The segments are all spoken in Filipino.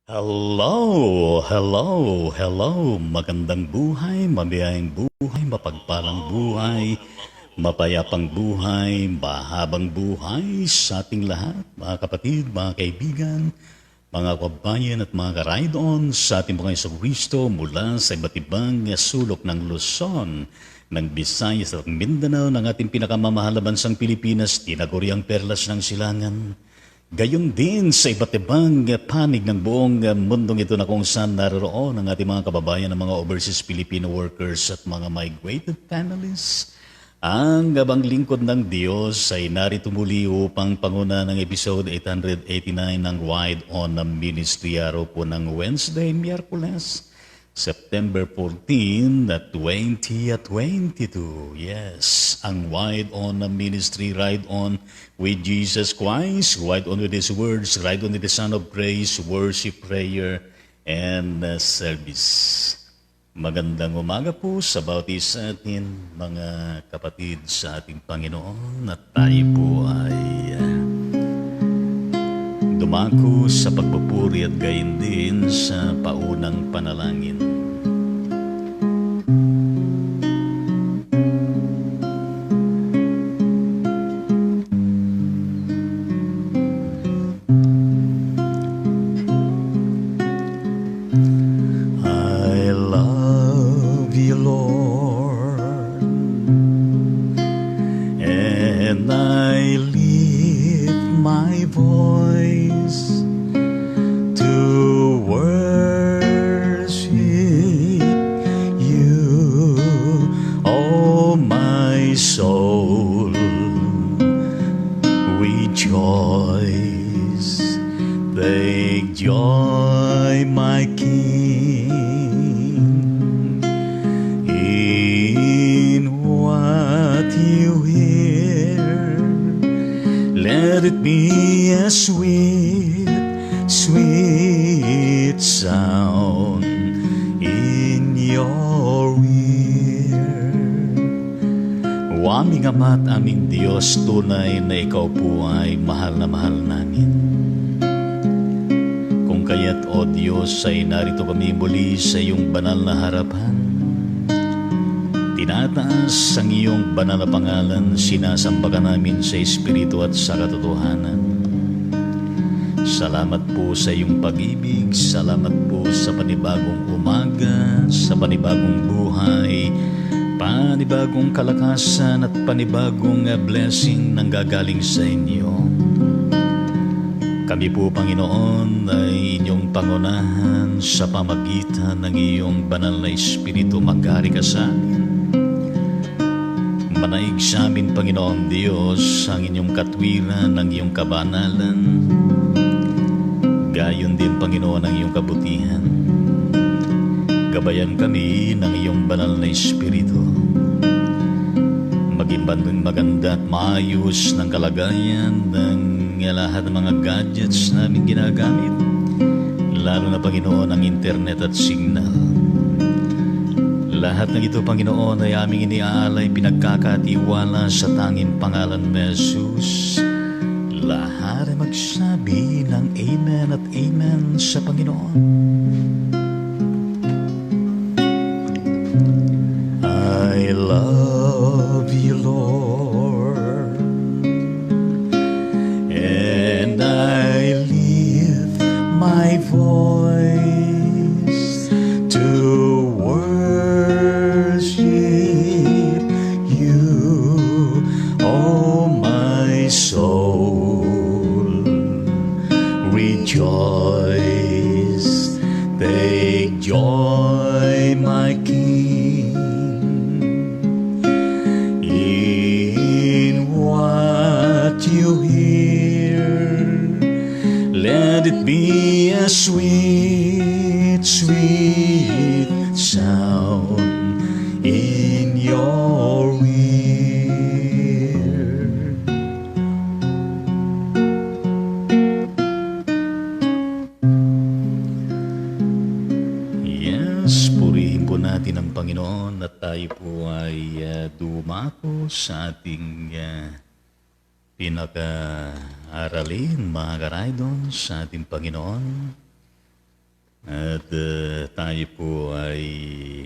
Hello, hello, hello. Magandang buhay, mabiyayang buhay, mapagpalang buhay, mapayapang buhay, mahabang buhay sa ating lahat, mga kapatid, mga kaibigan, mga kabayan at mga ka-ride-on sa ating mga Kristo mula sa iba't ibang sulok ng Luzon, ng Visayas at Mindanao, ng ating pinakamamahal na bansang Pilipinas, tinaguriang perlas ng silangan. Gayon din sa iba't ibang panig ng buong mundong ito na kung saan naroon ang ating mga kababayan ng mga overseas Filipino workers at mga migrated families. Ang gabang lingkod ng Diyos ay narito muli upang panguna ng episode 889 ng Ride On na Ministry araw po ng Wednesday, Miyerkules, September 14, 2022. Yes, ang Ride On na Ministry, Ride On with Jesus Christ, ride on with His words, ride on with the Son of Praise, worship, prayer, and service. Magandang umaga po sa bawat isa atin, mga kapatid sa ating Panginoon, at tayo po ay dumako sa pagpupuri at gayon din sa paunang panalangin. Aming Ama at aming Diyos, tunay na Ikaw po ay mahal na mahal namin. Kung kaya't, O Diyos, ay narito kami muli sa iyong banal na harapan. Tinataas ang iyong banal na pangalan, sinasamba ka namin sa Espiritu at sa katotohanan. Salamat po sa iyong pag-ibig, salamat po sa panibagong umaga, sa panibagong buhay, panibagong kalakasan at panibagong blessing nang gagaling sa inyo. Kami po, Panginoon, ay inyong pangunahan sa pamagitan ng iyong banal na Espiritu. Magari ka sa amin. Manaig sa amin, Panginoon Diyos, ang inyong katwiran, ang iyong kabanalan. Gayon din, Panginoon, ang iyong kabutihan. Gabayan kami ng iyong banal na Espiritu. Maging maganda at maayos ng kalagayan ng lahat ng mga gadgets namin ginagamit, lalo na, Panginoon, ang internet at signal. Lahat ng ito, Panginoon, ay aming iniaalay, pinagkakatiwala sa tanging pangalan ni Jesus. Lahat ay magsabi ng Amen at Amen sa Panginoon. I love you, Lord, and I lift my voice to worship you, oh my soul. Rejoice, take joy, my King, you hear. Let it be a sweet, sweet sound in your ear. Yes, purihin po natin ang Panginoon at tayo po ay dumako sa ating pinaka-aralin, mga karaydon, sa ating Panginoon. At tayo po ay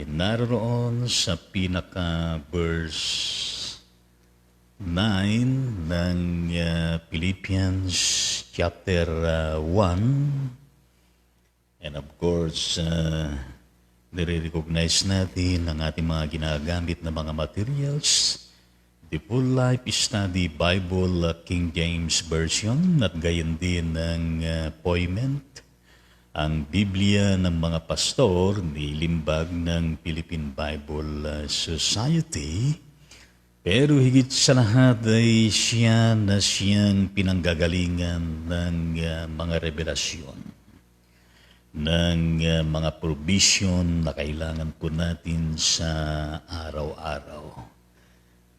naroon sa pinaka-verse 9 ng Philippians chapter 1. And of course, nire-recognize natin ang ating mga ginagamit na mga materials. The Full Life Study Bible King James Version at gayon din ng Poimen, ang Biblia ng mga pastor nilimbag ng Philippine Bible Society. Pero higit sa lahat ay siya na siyang pinanggagalingan ng mga revelasyon, ng mga provision na kailangan po natin sa araw-araw.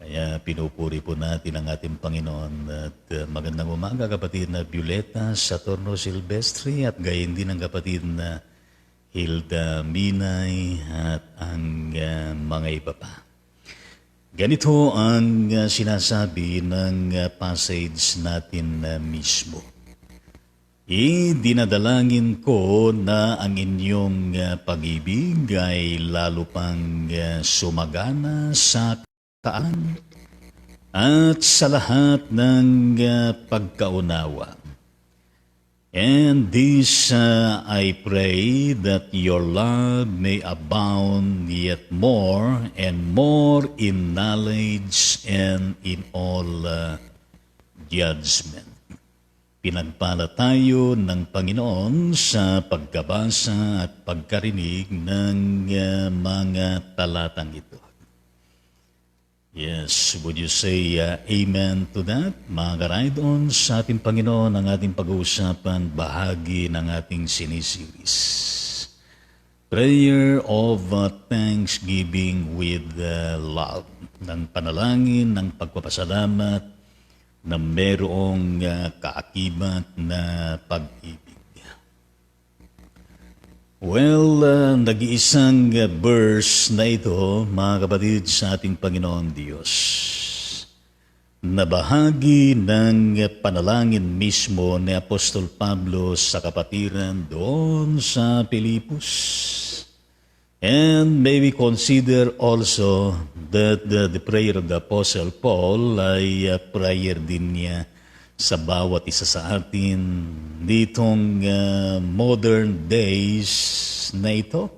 Kaya pinupuri po natin ang ating Panginoon at magandang umaga kapatid na Violeta Saturno Silvestre at gayon din ang kapatid na Hilda Minay at ang mga iba pa. Ganito ang sinasabi ng passage natin mismo. Dinadalangin ko na ang inyong pag-ibig ay lalo pang sumagana sa at sa lahat ng pagkaunawa. And this I pray that your love may abound yet more and more in knowledge and in all judgment. Pinagpala tayo ng Panginoon sa pagkabasa at pagkarinig ng mga talatang ito. Yes, would you say amen to that? Mga ka-ride-on, sa ating Panginoon ang ating pag-uusapan, bahagi ng ating sinisiris. Prayer of thanksgiving with love. Ng panalangin, ng pagpapasalamat na merong kaakibat na pag-ibig. Well, nag-iisang verse na ito, mga kapatid, sa ating Panginoon Diyos, na bahagi ng panalangin mismo ni Apostol Pablo sa kapatiran doon sa Pilipos. And may we consider also that the prayer of the Apostle Paul ay prayer din niya sa bawat isa sa atin ditong modern days na ito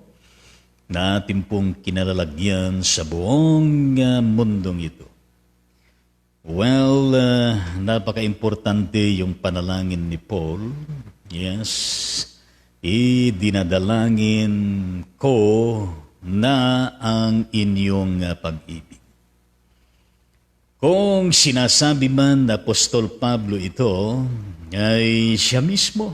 na ating pong kinalalagyan sa buong mundong ito. Well, napaka-importante yung panalangin ni Paul. Yes, dinadalangin ko na ang inyong pag-ibig. Kung sinasabi man na Apostol Pablo ito, ay siya mismo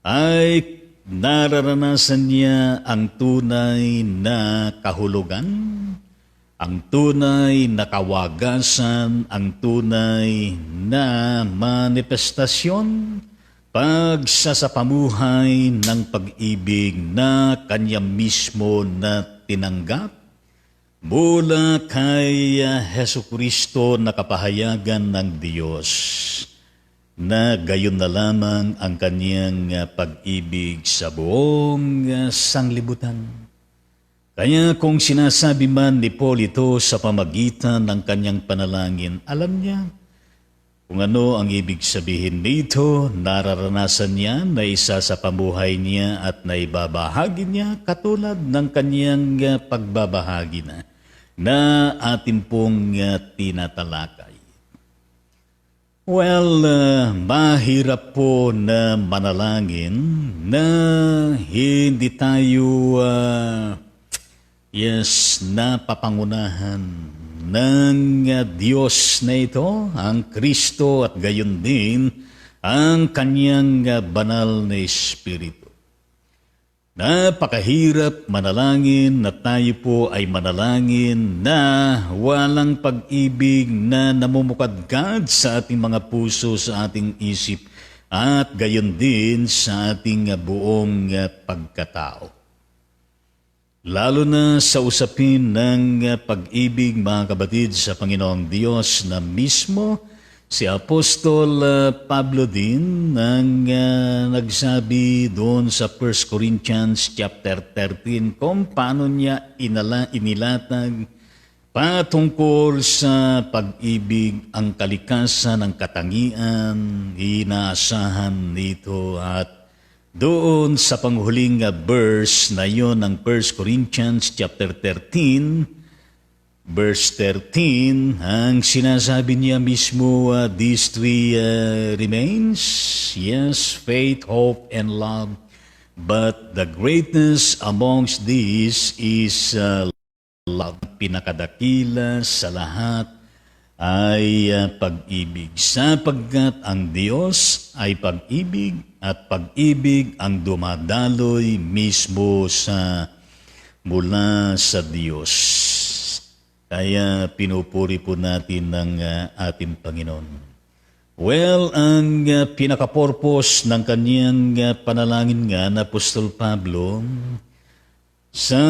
ay nararanasan niya ang tunay na kahulugan, ang tunay na kawagasan, ang tunay na manifestasyon pagsasapamuhay ng pag-ibig na kanya mismo na tinanggap mula kay Hesukristo na kapahayagan ng Diyos, na gayon na lamang ang kanyang pag-ibig sa buong sanglibutan. Kaya kung sinasabi man ni Paul ito sa pamagitan ng kanyang panalangin, alam niya kung ano ang ibig sabihin nito, nararanasan niya na isa sa pamuhay niya at naibabahagi niya katulad ng kanyang pagbabahagi na atin pong tinatalakay. Well, mahirap po na manalangin na hindi tayo napapangunahan ng Diyos na ito, ang Kristo at gayon din ang kanyang banal na Espiritu. Napakahirap manalangin na tayo po ay manalangin na walang pag-ibig na namumukadkad sa ating mga puso, sa ating isip, at gayon din sa ating buong pagkatao. Lalo na sa usapin ng pag-ibig, mga kapatid, sa Panginoong Diyos na mismo Si Apostol Pablo din ang nagsabi doon sa 1 Corinthians chapter 13 kung paano niya inilatag patungkol sa pag-ibig ang kalikasan ng katangian, inaasahan nito at doon sa panghuling verse na yon ng 1 Corinthians chapter 13, Verse 13, ang sinasabi niya mismo, these three remains, yes, faith, hope, and love. But the greatest amongst these is love. Pinakadakila sa lahat ay pag-ibig. Sapagkat ang Diyos ay pag-ibig at pag-ibig ang dumadaloy mismo mula sa Diyos. Kaya pinupuri po natin ng ating Panginoon. Well, ang pinaka-purpose ng kanyang panalangin nga na Apostol Pablo sa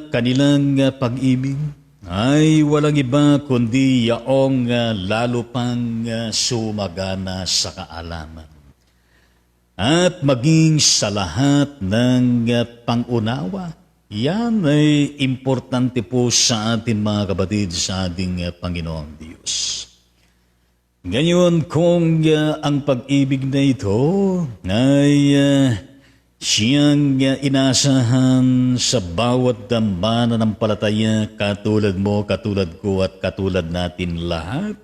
kanilang pag-ibig ay walang iba kundi yaong lalo pang sumagana sa kaalaman. At maging sa lahat ng pangunawa. Yan ay importante po sa atin mga kapatid sa ating Panginoong Diyos. Ngayon, kung ang pag-ibig na ito ay siyang inaasahan sa bawat mananampalataya katulad mo, katulad ko at katulad natin lahat,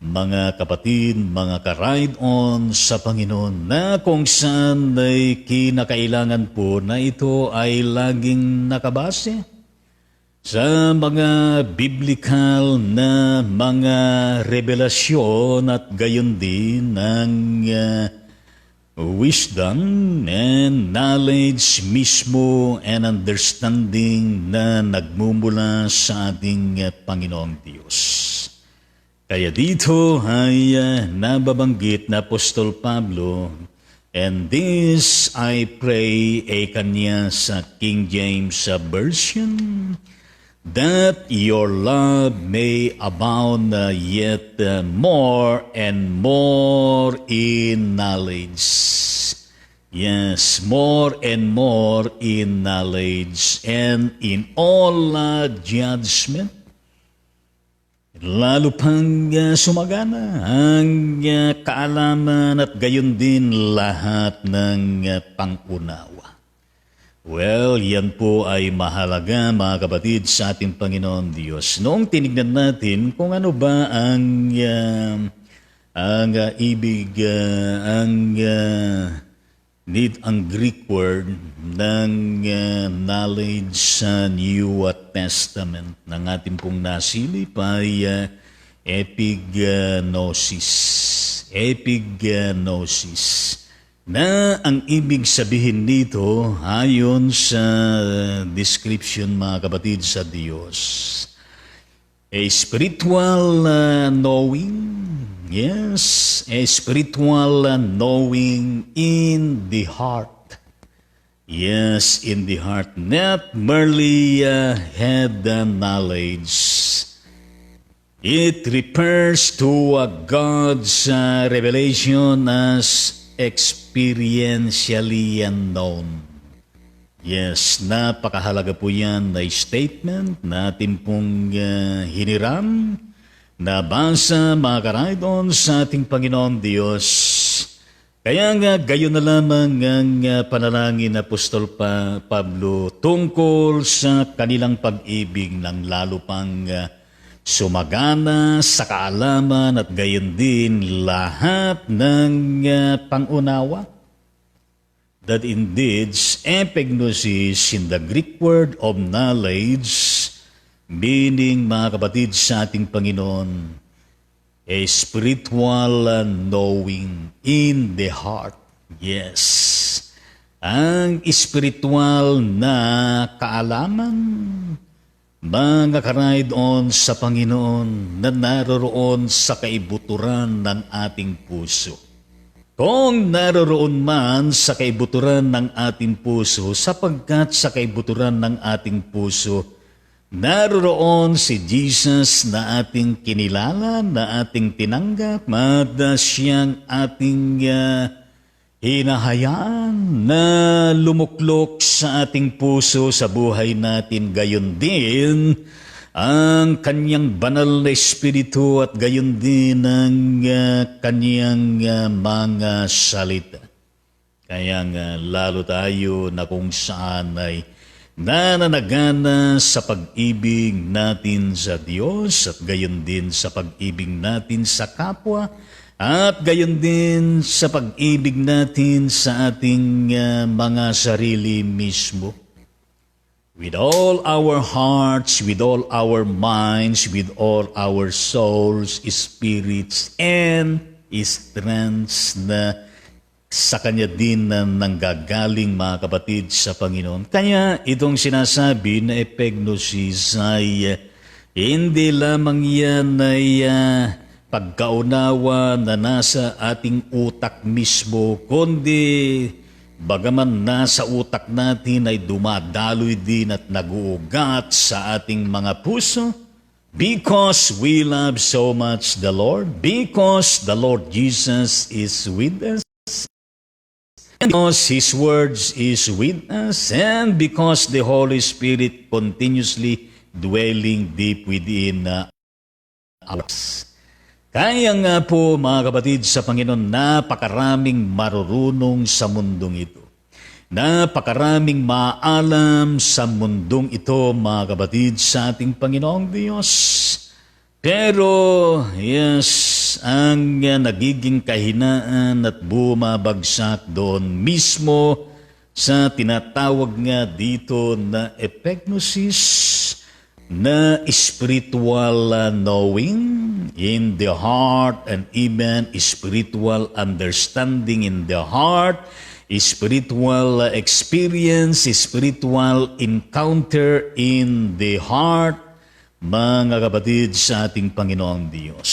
mga kapatid, mga ka-ride-on sa Panginoon na kung saan ay kinakailangan po na ito ay laging nakabase sa mga biblical na mga revelasyon at gayon din ng wisdom and knowledge mismo and understanding na nagmumula sa ating Panginoong Diyos. Kaya dito ay nababanggit na Apostol Pablo, and this I pray kanya sa King James Version, that your love may abound yet more and more in knowledge. Yes, more and more in knowledge and in all judgment. Lalo pang sumagana ang kaalaman at gayon din lahat ng pangunawa. Well, yan po ay mahalaga mga kapatid sa ating Panginoon Diyos. Noong tinignan natin kung ano ba ang ibig, ang Greek word ng knowledge sa New Testament ng ating pong nasilip ay epignosis. Epignosis. Na ang ibig sabihin dito ayon sa description mga kapatid sa Diyos, a spiritual knowing. Yes, a spiritual knowing in the heart. Yes, in the heart. Not merely head knowledge. It refers to God's revelation as experientially known. Yes, napakahalaga po yan na statement na atin pong hiniram, nabasa mga ka-ride-on sa ating Panginoon Diyos. Kaya nga gayon na lamang ang panalangin na Apostol Pablo tungkol sa kanilang pag-ibig ng lalo pang sumagana sa kaalaman at gayon din lahat ng pangunawa. That indeed, epignosis in the Greek word of knowledge, meaning mga kapatid sa ating Panginoon, a spiritual knowing in the heart. Yes. Ang spiritual na kaalaman, mga ka-ride-on sa Panginoon na naroroon sa kaibuturan ng ating puso. Kung naroroon man sa kaibuturan ng ating puso, sapagkat sa kaibuturan ng ating puso, Naroroon si Jesus na ating kinilala, na ating tinanggap, at siyang ating hinahayaan na lumuklok sa ating puso sa buhay natin. Gayon din ang kanyang banal na espiritu at gayon din ang kanyang mga salita. Kaya nga lalo tayo na kung saan ay nananagana sa pag-ibig natin sa Diyos at gayon din sa pag-ibig natin sa kapwa at gayon din sa pag-ibig natin sa ating mga sarili mismo. With all our hearts, with all our minds, with all our souls, spirits, and strengths na sa Kanya din na nanggagaling mga kapatid sa Panginoon. Kaya itong sinasabi na epignosis ay hindi lamang yan ay pagkaunawa na nasa ating utak mismo, kundi bagaman nasa utak natin ay dumadaloy din at naguugat sa ating mga puso because we love so much the Lord, because the Lord Jesus is with us, because His words is with us, and because the Holy Spirit continuously dwelling deep within us. Kaya nga po mga kapatid sa Panginoon, napakaraming marurunong sa mundong ito. Napakaraming maalam sa mundong ito mga kapatid sa ating Panginoong Diyos. Pero ang nagiging kahinaan at bumabagsak doon mismo sa tinatawag nga dito na epignosis, na spiritual knowing in the heart and even spiritual understanding in the heart, spiritual experience, spiritual encounter in the heart, mga kapatid sa ating Panginoong Diyos.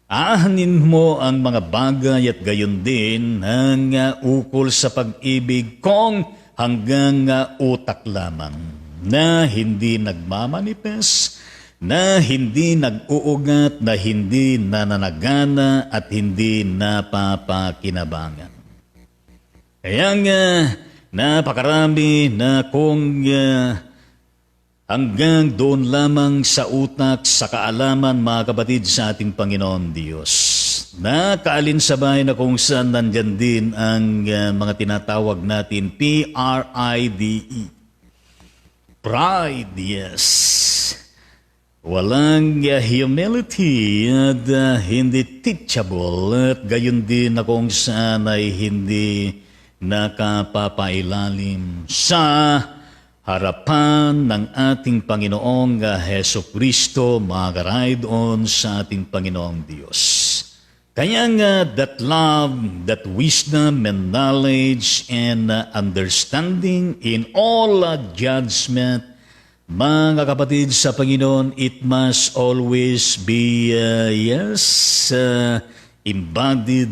Ahanin mo ang mga bagay at gayon din ang ukol sa pag-ibig kung hanggang utak lamang na hindi nagmamanifest, na hindi nag-uugat, na hindi nananagana at hindi napapakinabangan. Kaya nga napakarami na kung hanggang doon lamang sa utak, sa kaalaman mga kapatid sa ating Panginoon Diyos. Nakaalinsabay na kung saan nandyan din ang mga tinatawag natin PRIDE. Pride, yes. Walang humility at hindi teachable at gayon din na kung saan ay hindi nakapapailalim sa harapan ng ating Panginoong Heso Kristo, mga karaydon sa ating Panginoong Diyos. Kaya nga, that love, that wisdom and knowledge and understanding in all judgment, mga kapatid sa Panginoon, it must always be, embodied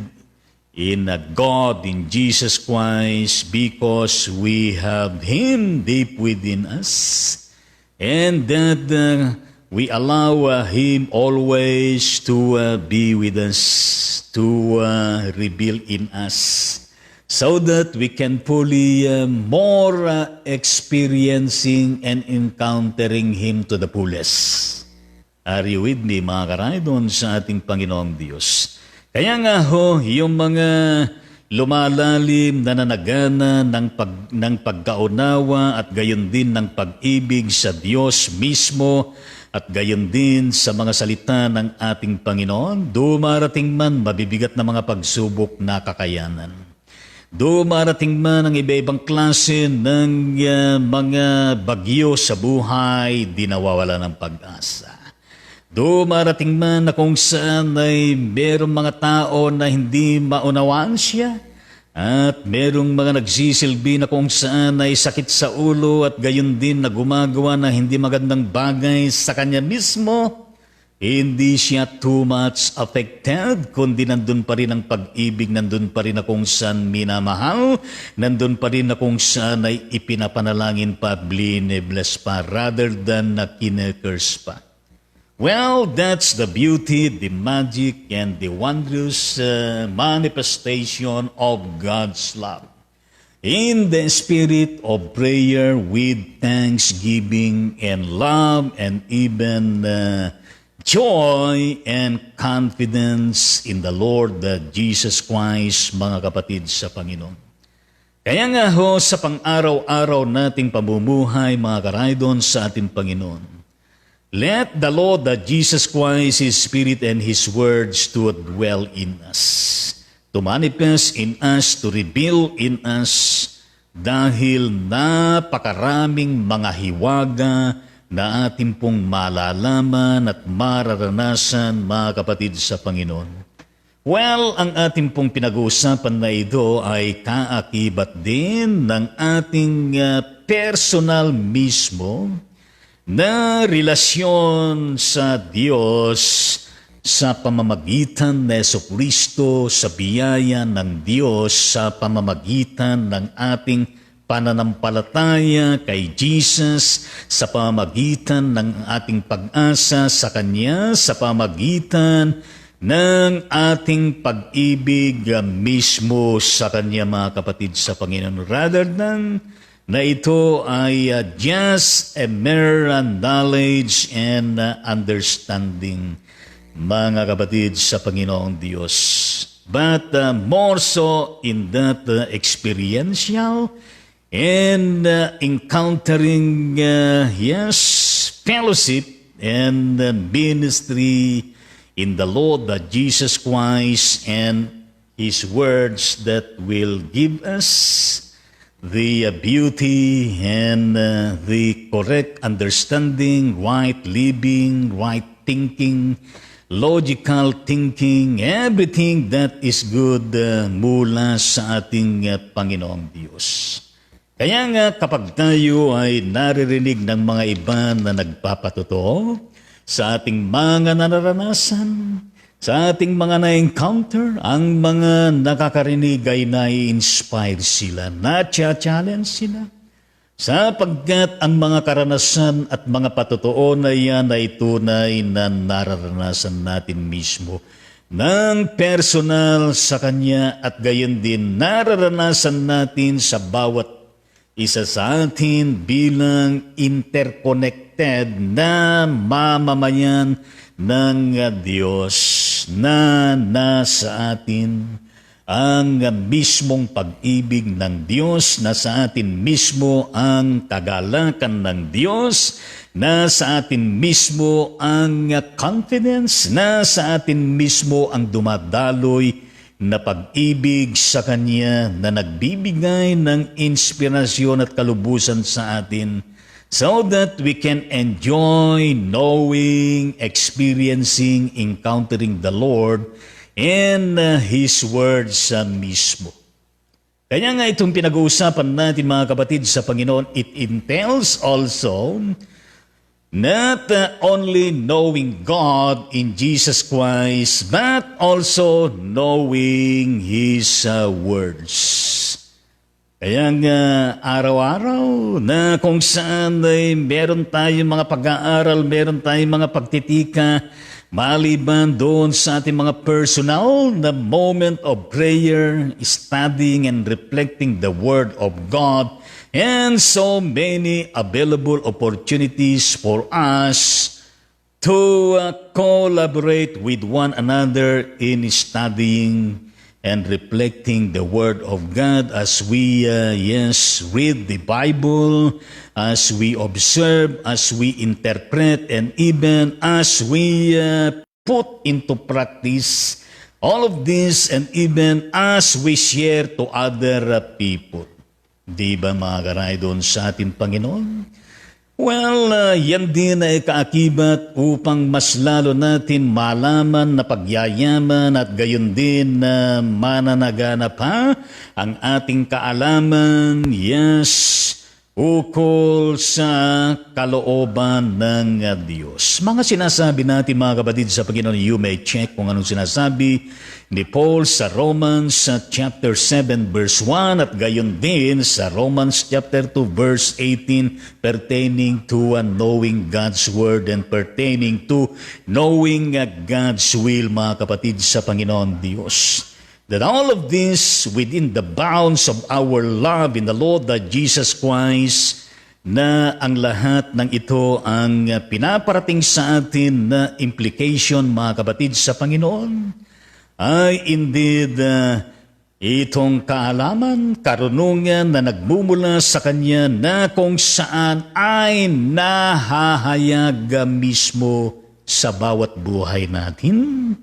in God, in Jesus Christ, because we have Him deep within us, and that we allow Him always to be with us, to reveal in us, so that we can fully more experiencing and encountering Him to the fullest. Are you with me, mga karaydon sa ating Panginoong Diyos? Kaya nga yung mga lumalalim na nanagana ng pagkaunawa at gayon din ng pag-ibig sa Diyos mismo at gayon din sa mga salita ng ating Panginoon, dumarating man mabibigat na mga pagsubok na kakayanan. Dumarating man ang iba-ibang klase ng mga bagyo sa buhay, di nawawala ng pag-asa. Dumarating man na kung saan ay merong mga tao na hindi maunawaan siya at merong mga nagsisilbi na kung saan ay sakit sa ulo at gayon din na gumagawa na hindi magandang bagay sa kanya mismo. Hindi siya too much affected, kundi nandun pa rin ang pag-ibig, nandun pa rin na kung saan minamahal, nandun pa rin na kung saan ay ipinapanalangin pa, bless pa, rather than na kinekers pa. Well, that's the beauty, the magic, and the wondrous manifestation of God's love. In the spirit of prayer with thanksgiving and love and even joy and confidence in the Lord Jesus Christ, mga kapatid sa Panginoon. Kaya nga ho, sa pang-araw-araw nating pamumuhay, mga karaydon sa ating Panginoon, let the Lord Jesus Christ, His Spirit and His words to dwell in us, to manifest in us, to reveal in us, dahil napakaraming mga hiwaga na ating pong malalaman at mararanasan, mga kapatid sa Panginoon. Well, ang ating pong pinag-uusapan na ito ay kaakibat din ng ating personal mismo na relasyon sa Diyos sa pamamagitan ng Jesucristo, sa biyaya ng Diyos, sa pamamagitan ng ating pananampalataya kay Jesus, sa pamamagitan ng ating pag-asa sa Kanya, sa pamamagitan ng ating pag-ibig mismo sa Kanya, mga kapatid sa Panginoon. Rather than na ito ay just a mere knowledge and understanding, mga kapatid sa Panginoong Diyos. But more so in that experiential and encountering, fellowship and ministry in the Lord Jesus Christ and His words that will give us the beauty and the correct understanding, right living, right thinking, logical thinking, everything that is good mula sa ating Panginoong Diyos. Kaya nga kapag tayo ay naririnig ng mga iba na nagpapatotoo sa ating mga nararanasan, sa ating mga na-encounter, ang mga nakakarinig ay na-inspire sila, na-challenge sila. Sapagkat ang mga karanasan at mga patotoo na yan ay tunay na nararanasan natin mismo ng personal sa Kanya at gayon din nararanasan natin sa bawat isa sa atin bilang interconnected na mamamayan ng Diyos na nasa atin ang mismong pag-ibig ng Diyos, nasa atin mismo ang kagalakan ng Diyos, nasa atin mismo ang confidence, nasa atin mismo ang dumadaloy na pag-ibig sa Kanya na nagbibigay ng inspirasyon at kalubusan sa atin so that we can enjoy knowing, experiencing, encountering the Lord and His words mismo. Kaya nga itong pinag-uusapan natin, mga kapatid sa Panginoon, it entails also not only knowing God in Jesus Christ, but also knowing His words. Kaya nga araw-araw na kung saan ay meron tayong mga pag-aaral, meron tayong mga pagtitika, maliban doon sa ating mga personal na moment of prayer, studying and reflecting the Word of God, and so many available opportunities for us to collaborate with one another in studying and reflecting the Word of God as we, read the Bible, as we observe, as we interpret, and even as we put into practice all of this, and even as we share to other people. Di ba mga karaydon sa ating Panginoon? Well, yan din ay kaakibat upang mas lalo natin malaman na pagyayaman at gayon din na mananagana pa ang ating kaalaman, ukol sa kalooban ng Diyos. Mga sinasabi natin mga kapatid sa Panginoon, you may check kung anong sinasabi ni Paul sa Romans chapter 7 verse 1 at gayon din sa Romans chapter 2 verse 18 pertaining to knowing God's Word and pertaining to knowing God's will mga kapatid sa Panginoon Diyos. That all of this within the bounds of our love in the Lord Jesus Christ, na ang lahat ng ito ang pinaparating sa atin na implication mga kapatid sa Panginoon, ay indeed itong kaalaman, karunungan na nagmumula sa Kanya na kung saan ay nahahayag mismo sa bawat buhay natin.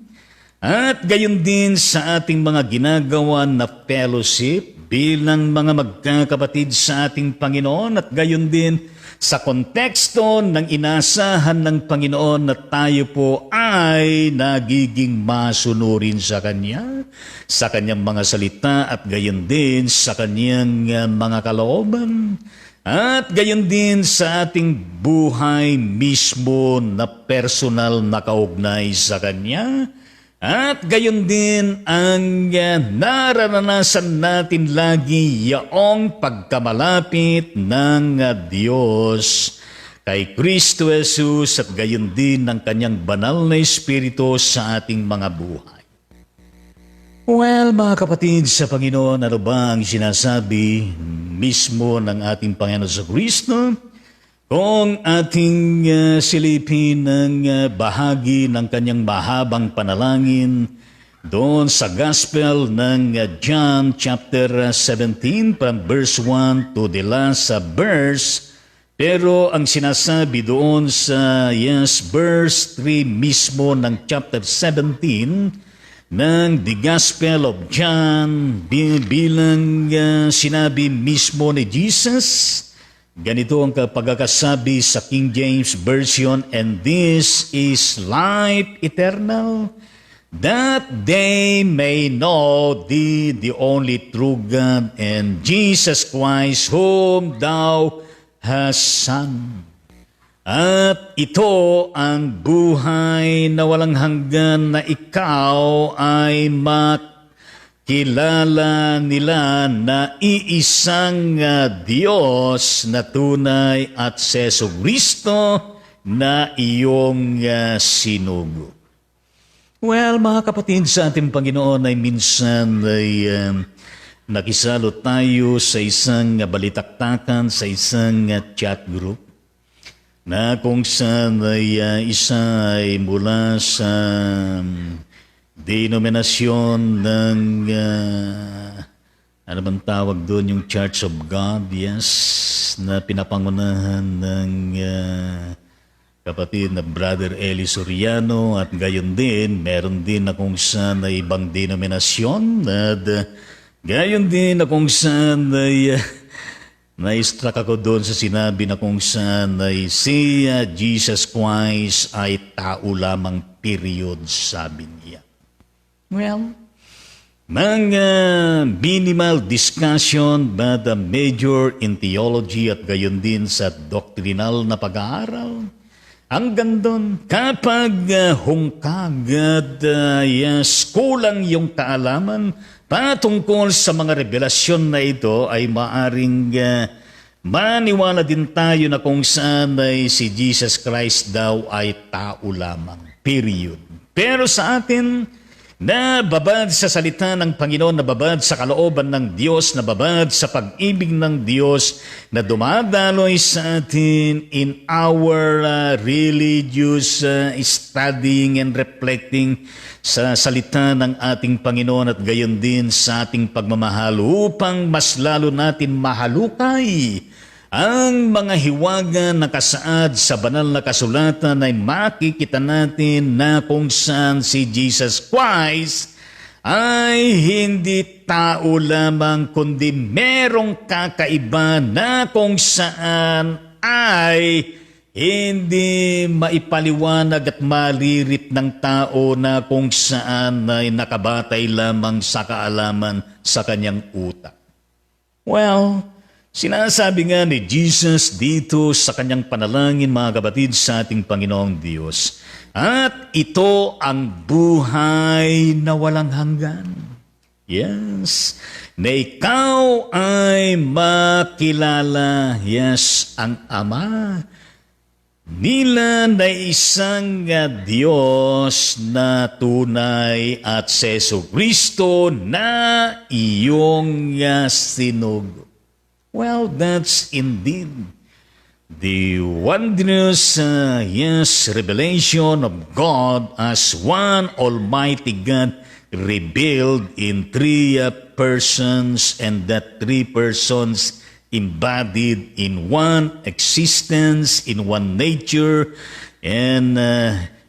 At gayon din sa ating mga ginagawa na fellowship bilang mga magkakapatid sa ating Panginoon at gayon din sa konteksto ng inasahan ng Panginoon na tayo po ay nagiging masunurin sa Kanya, sa Kanyang mga salita at gayon din sa Kanyang mga kalooban. At gayon din sa ating buhay mismo na personal na kaugnay sa Kanya. At gayon din ang nararanasan natin lagi yaong pagkamalapit ng Diyos kay Kristo Jesus at gayon din ang Kanyang banal na Espiritu sa ating mga buhay. Well, mga kapatid sa Panginoon, ano ba ang sinasabi mismo ng ating Panginoon sa Kristo? Kung ating silipin ng bahagi ng kanyang mahabang panalangin doon sa Gospel ng John chapter 17 from verse 1 to the last verse, pero ang sinasabi doon sa verse 3 mismo ng chapter 17 ng the Gospel of John bilang sinabi mismo ni Jesus, ganito ang pagkakasabi sa King James Version, and this is life eternal, that they may know thee, the only true God, and Jesus Christ, whom thou hast sent. At ito ang buhay na walang hanggan na ikaw ay kilala nila na iisang Diyos na tunay at si Jesu-Kristo na iyong sinugo. Well, mga kapatid sa ating Panginoon, ay minsan ay nakisalo tayo sa isang balitaktakan, sa isang chat group, na kung saan ay isa ay mula sa denominasyon ng, ano bang tawag doon, yung Church of God, yes, na pinapangunahan ng kapatid na Brother Eli Soriano at gayon din, meron din na kung saan na ibang denominasyon at gayon din na kung saan ay na-struck ako doon sa sinabi na kung saan ay si Jesus Christ ay tao lamang, period, sabi niya. Well, mga minimal discussion but major in theology at gayon din sa doctrinal na pag-aaral. Ang gandon, kapag hungkag at kulang yung kaalaman patungkol sa mga revelasyon na ito, ay maaring maniwala din tayo na kung saan ay si Jesus Christ daw ay tao lamang, period. Pero sa atin, nababad sa salita ng Panginoon, nababad sa kalooban ng Diyos, nababad sa pag-ibig ng Diyos na dumadaloy sa atin in our religious studying and reflecting sa salita ng ating Panginoon at gayon din sa ating pagmamahal upang mas lalo natin mahalukay ang mga hiwaga na kasaad sa banal na kasulatan ay makikita natin na kung saan si Jesus Christ ay hindi tao lamang kundi merong kakaiba na kung saan ay hindi maipaliwanag at malirit ng tao na kung saan ay nakabatay lamang sa kaalaman sa kanyang utak. Well, Sinasabi nga ni Jesus dito sa kanyang panalangin, mga kapatid, sa ating Panginoong Diyos, at ito ang buhay na walang hanggan. Yes, na ikaw ay makilala, yes, ang Ama nila na isang Diyos na tunay at si Jesu-Kristo na iyong sinugo. Well, that's indeed the wondrous, revelation of God as one Almighty God revealed in three persons, and that three persons embodied in one existence, in one nature, and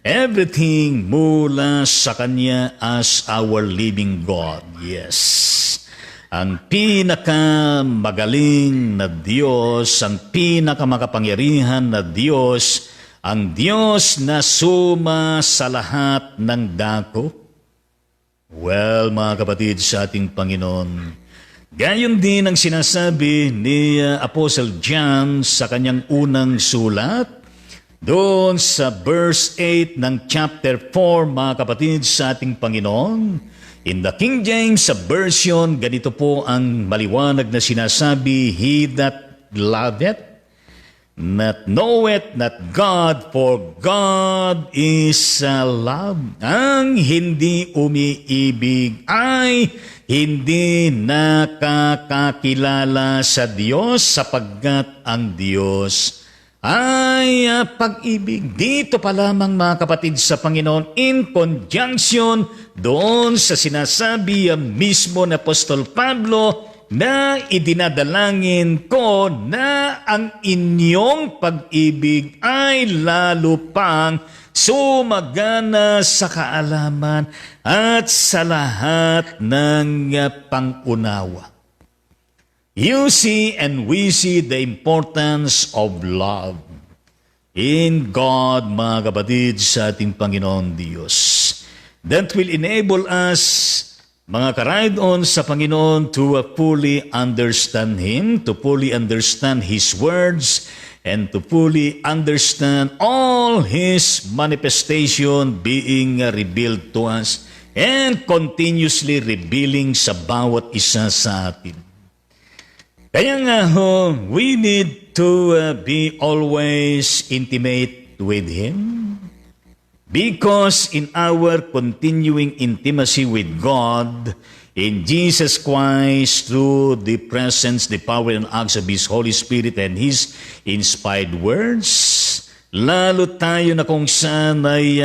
everything mula sa Kanya as our living God. Yes. Ang pinakamagaling na Diyos, ang pinakamakapangyarihan na Diyos, ang Diyos na suma sa lahat ng dako. Well, mga kapatid sa ating Panginoon, gayon din ang sinasabi ni Apostle John sa kanyang unang sulat, doon sa verse 8 ng chapter 4, mga kapatid sa ating Panginoon. In the King James Version, ganito po ang maliwanag na sinasabi, He that loveth not knoweth not God, for God is love. Ang hindi umiibig ay hindi nakakakilala sa Diyos, sapagkat ang Diyos ay pag-ibig. Dito pa lamang, mga kapatid sa Panginoon, in conjunction doon sa sinasabi mismo ni Apostol Pablo na idinadalangin ko na ang inyong pag-ibig ay lalo pang sumagana sa kaalaman at sa lahat ng pangunawa. You see and we see the importance of love in God, mga kapatid, sa ating Panginoon Diyos. That will enable us, mga karaydon sa Panginoon, to fully understand Him, to fully understand His words, and to fully understand all His manifestation being revealed to us and continuously revealing sa bawat isa sa atin. Kaya nga we need to be always intimate with Him, because in our continuing intimacy with God, in Jesus Christ, through the presence, the power, and acts of His Holy Spirit and His inspired words, lalo tayo na kung saan ay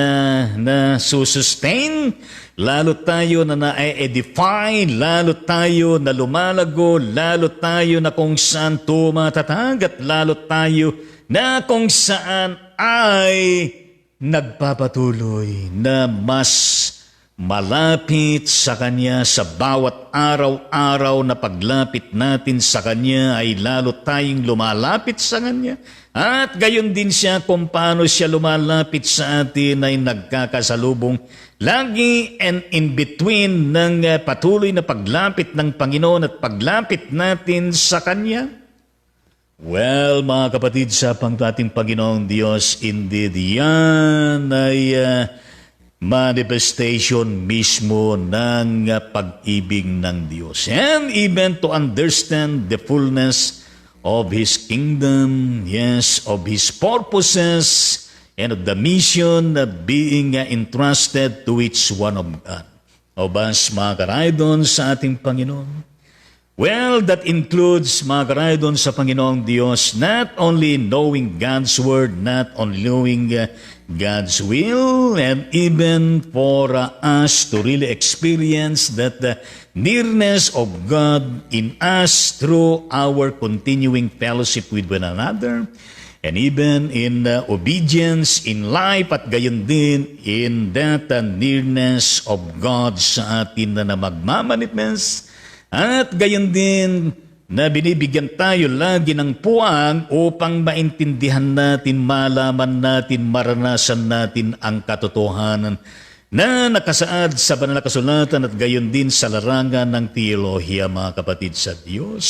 nasusustain, lalo tayo na na-edify, lalo tayo na lumalago, lalo tayo na kung saan tumatatag, at lalo tayo na kung saan ay nagpapatuloy na mas malapit sa Kanya. Sa bawat araw-araw na paglapit natin sa Kanya ay lalo tayong lumalapit sa Kanya. At gayon din siya kung paano siya lumalapit sa atin ay nagkakasalubong lagi and in between ng patuloy na paglapit ng Panginoon at paglapit natin sa Kanya. Well, mga kapatid sa ating Panginoong Diyos, indeed, yan ay manifestation mismo ng pag-ibig ng Diyos. And even to understand the fullness of His kingdom, yes, of His purposes, and of the mission being entrusted to each one of God. O bas, mga karaydon sa ating Panginoon? Well, that includes, mga karaydon sa Panginoong Diyos, not only knowing God's Word, not only knowing God's will, and even for us to really experience that nearness of God in us through our continuing fellowship with one another, and even in obedience in life, at gayon din in that nearness of God sa atin na magmamanifest, at gayon din na binibigyan tayo lagi ng puwang upang maintindihan natin, malaman natin, maranasan natin ang katotohanan na nakasaad sa banal na kasulatan, at gayon din sa larangan ng teolohiya, mga kapatid sa Diyos.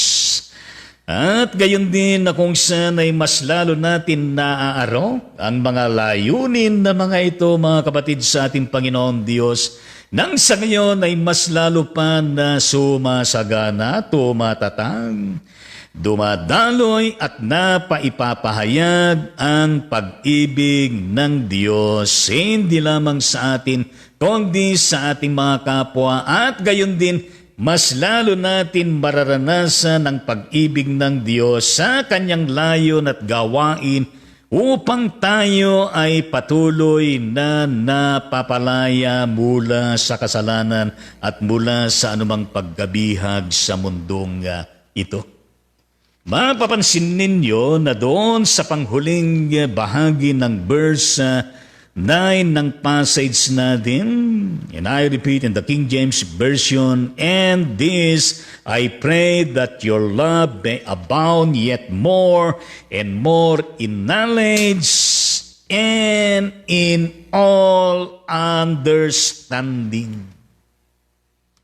At gayon din na kung saan ay mas lalo natin naaarok ang mga layunin na mga ito, mga kapatid, sa ating Panginoon Diyos, nang sa ngayon ay mas lalo pa na sumasagana, tumatatag, dumadaloy at napaipapahayag ang pag-ibig ng Diyos, hindi lamang sa atin, kundi sa ating mga kapwa, at gayon din mas lalo natin mararanasan ang pag-ibig ng Diyos sa kanyang layon at gawain upang tayo ay patuloy na napapalaya mula sa kasalanan at mula sa anumang pagkabihag sa mundong ito. Mapapansin ninyo na doon sa panghuling bahagi ng verse 9 ng passage natin, and I repeat in the King James Version, "And this I pray that your love may abound yet more and more in knowledge and in all understanding."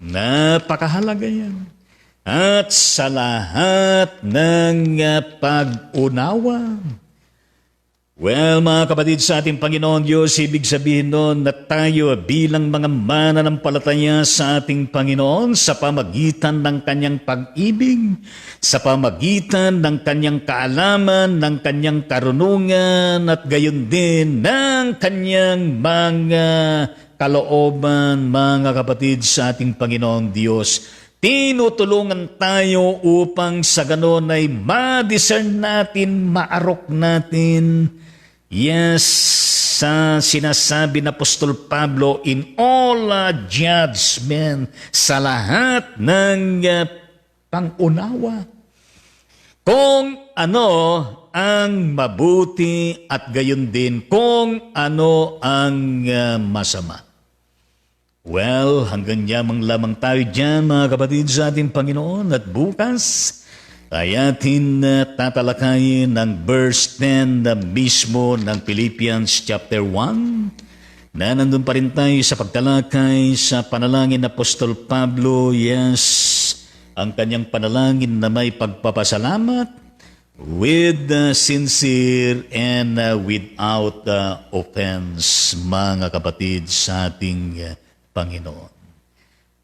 Napakahalaga yan. At sa lahat ng pag-unawa. Well, mga kapatid, sa ating Panginoon Diyos, ibig sabihin noon na tayo bilang mga mananampalataya sa ating Panginoon sa pamagitan ng kanyang pag-ibig, sa pamagitan ng kanyang kaalaman, ng kanyang karunungan, at gayon din ng kanyang mga kalooban, mga kapatid, sa ating Panginoon Diyos. Tinutulungan tayo upang sa ganon ay ma-discern natin, maarok natin, yes, sa sinasabi na Apostol Pablo, in all judgment, sa lahat ng pangunawa, kung ano ang mabuti at gayon din kung ano ang masama. Well, hanggang yamang lamang tayo dyan, mga kapatid, sa ating Panginoon, at bukas ay atin tatalakayin ng verse 10 na mismo ng Philippians chapter 1, na nandun pa rin tayo sa pagtalakay sa panalangin ng Apostol Pablo, yes, ang kanyang panalangin na may pagpapasalamat with sincere and without offense, mga kapatid, sa ating Panginoon.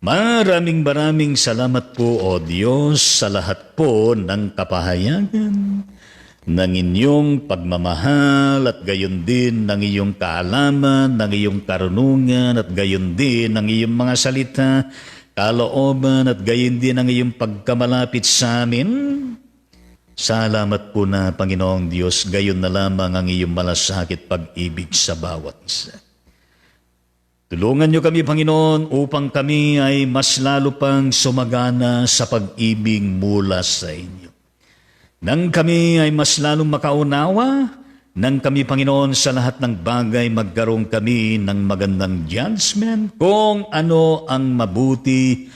Maraming salamat po, O Diyos, sa lahat po ng kapahayagan ng inyong pagmamahal at gayon din ng iyong kaalaman, ng iyong karunungan at gayon din ng iyong mga salita, kalooban at gayon din ng iyong pagkamalapit sa amin. Salamat po na, Panginoong Diyos, gayon na lamang ang iyong malasakit pag-ibig sa bawat isa. Tulungan niyo kami, Panginoon, upang kami ay mas lalo pang sumagana sa pag-ibig mula sa inyo. Nang kami ay mas lalong makaunawa, nang kami, Panginoon, sa lahat ng bagay magkaroon kami ng magandang judgment kung ano ang mabuti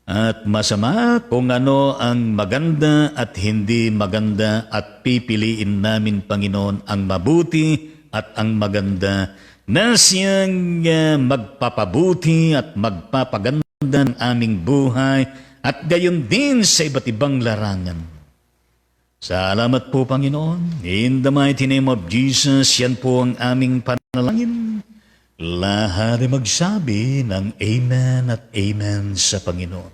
at masama, kung ano ang maganda at hindi maganda, at pipiliin namin, Panginoon, ang mabuti at ang maganda na siyang magpapabuti at magpapaganda ng aming buhay at gayon din sa iba't ibang larangan. Salamat po, Panginoon. In the mighty name of Jesus, yan po ang aming panalangin. Lahat ay magsabi ng Amen at Amen sa Panginoon.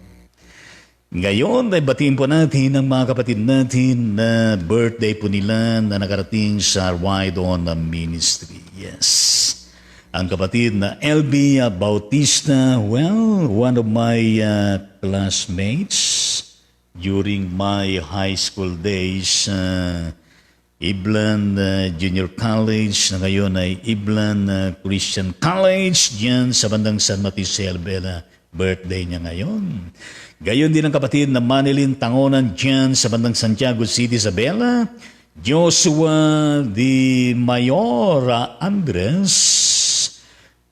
Ngayon ay batiin po natin ang mga kapatid natin na birthday po nila na nakarating sa Ride On Ministry. Yes. Ang kapatid na LB Bautista, well, one of my classmates during my high school days, Iblan Junior College, na ngayon ay Iblan Christian College, diyan sa bandang San Mateo, Albela. Birthday niya ngayon. Gayon din ang kapatid na Manilin Tangonan diyan sa bandang Santiago City, Isabela. Joshua Di Mayor Andres,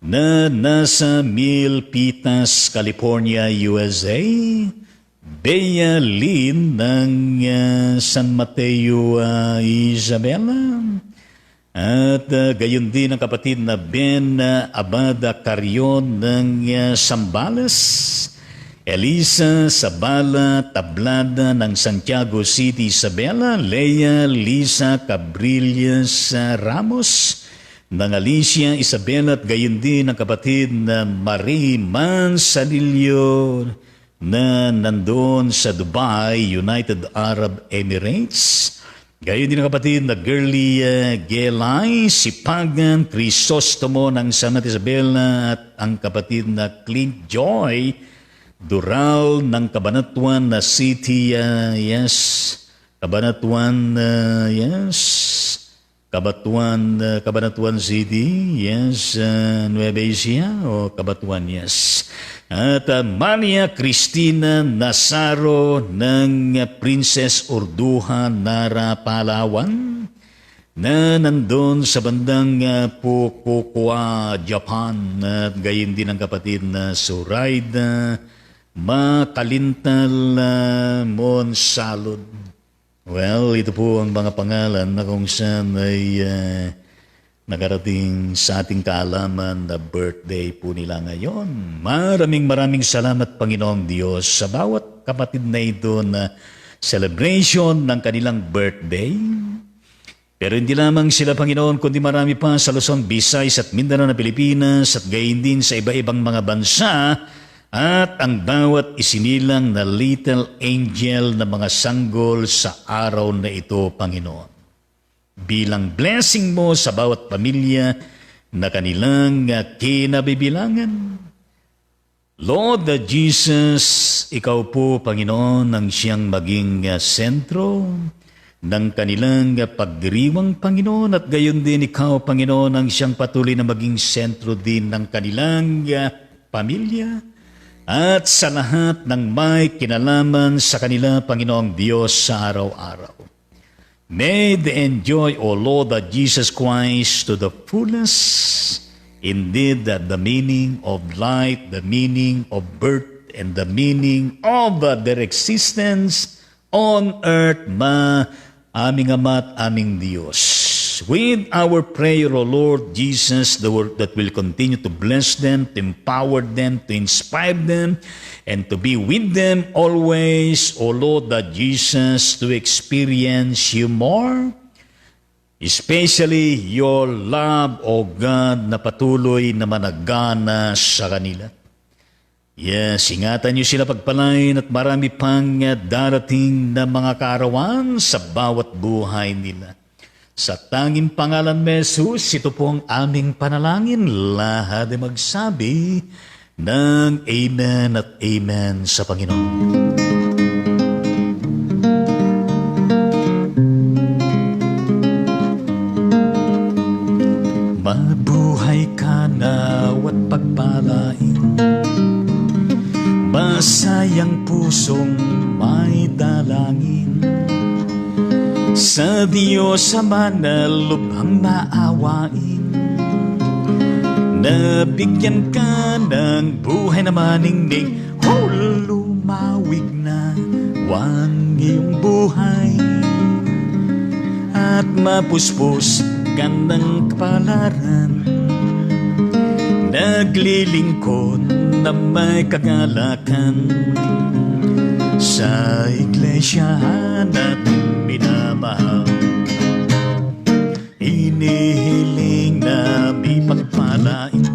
na nasa Milpitas, California, USA. Bea Lynn ng San Mateo, Isabela. At gayon din ang kapatid na Ben Abada Carion ng Sambales. Elisa Sabala Tablada ng Santiago City, Isabela, Lea Lisa Cabrillas Ramos, ng Alicia Isabela at gayon din ang kapatid na Marie Mansalillo na nandun sa Dubai, United Arab Emirates. Gayon din ang kapatid na Girly Gelay, Sipagan, Crisostomo ng Santa Isabela at ang kapatid na Clint Joy Dural ng Cabanatuan na City, Cabanatuan, Cabanatuan City, Nueva Ecija o Cabanatuan, At Maria Cristina Nazaro ng Princess Urduha, Nara, Palawan, na nandun sa bandang Fukuoka, Japan. At gayon din ang kapatid na Suraida Makalintal Monsalud. Well, ito po ang mga pangalan na kung saan ay nakarating sa ating kaalaman na birthday po nila ngayon. Maraming salamat, Panginoong Diyos, sa bawat kapatid na ito na celebration ng kanilang birthday. Pero hindi lamang sila, Panginoon, kundi marami pa sa Luzon, Visayas at Mindanao na Pilipinas at gayon din sa iba-ibang mga bansa. At ang bawat isinilang na little angel na mga sanggol sa araw na ito, Panginoon. Bilang blessing mo sa bawat pamilya na kanilang kinabibilangan. Lord Jesus, Ikaw po, Panginoon, ang siyang maging sentro ng kanilang pagdiriwang, Panginoon. At gayon din Ikaw, Panginoon, ang siyang patuloy na maging sentro din ng kanilang pamilya. At sa lahat ng may kinalaman sa kanila, Panginoong Diyos, sa araw-araw. May they enjoy, O Lord, Jesus Christ to the fullest. Indeed, that the meaning of life, the meaning of birth, and the meaning of their existence on earth, aming Ama at aming Diyos. With our prayer, O Lord Jesus, the word that will continue to bless them, to empower them, to inspire them, and to be with them always, O Lord that Jesus, to experience You more, especially Your love, O God, na patuloy na managana sa kanila. Yes, ingatan niyo sila pagpalain at marami pang darating na mga kaarawan sa bawat buhay nila. Sa tanging pangalan ni Jesus, ito po ang aming panalangin. Lahat ay magsabi ng Amen at Amen sa Panginoon. Mabuhay ka nawat pagpalain, masayang pusong may dalangin. Sa Diyos Ama na lubhang maawain, nabigyan ka ng buhay na maningning, lumawig na wang iyong buhay, at mapuspos ka ng kapalaran, naglilingkod na may kagalakan sa iglesia natin minamahal. Inihiling na may pagpalain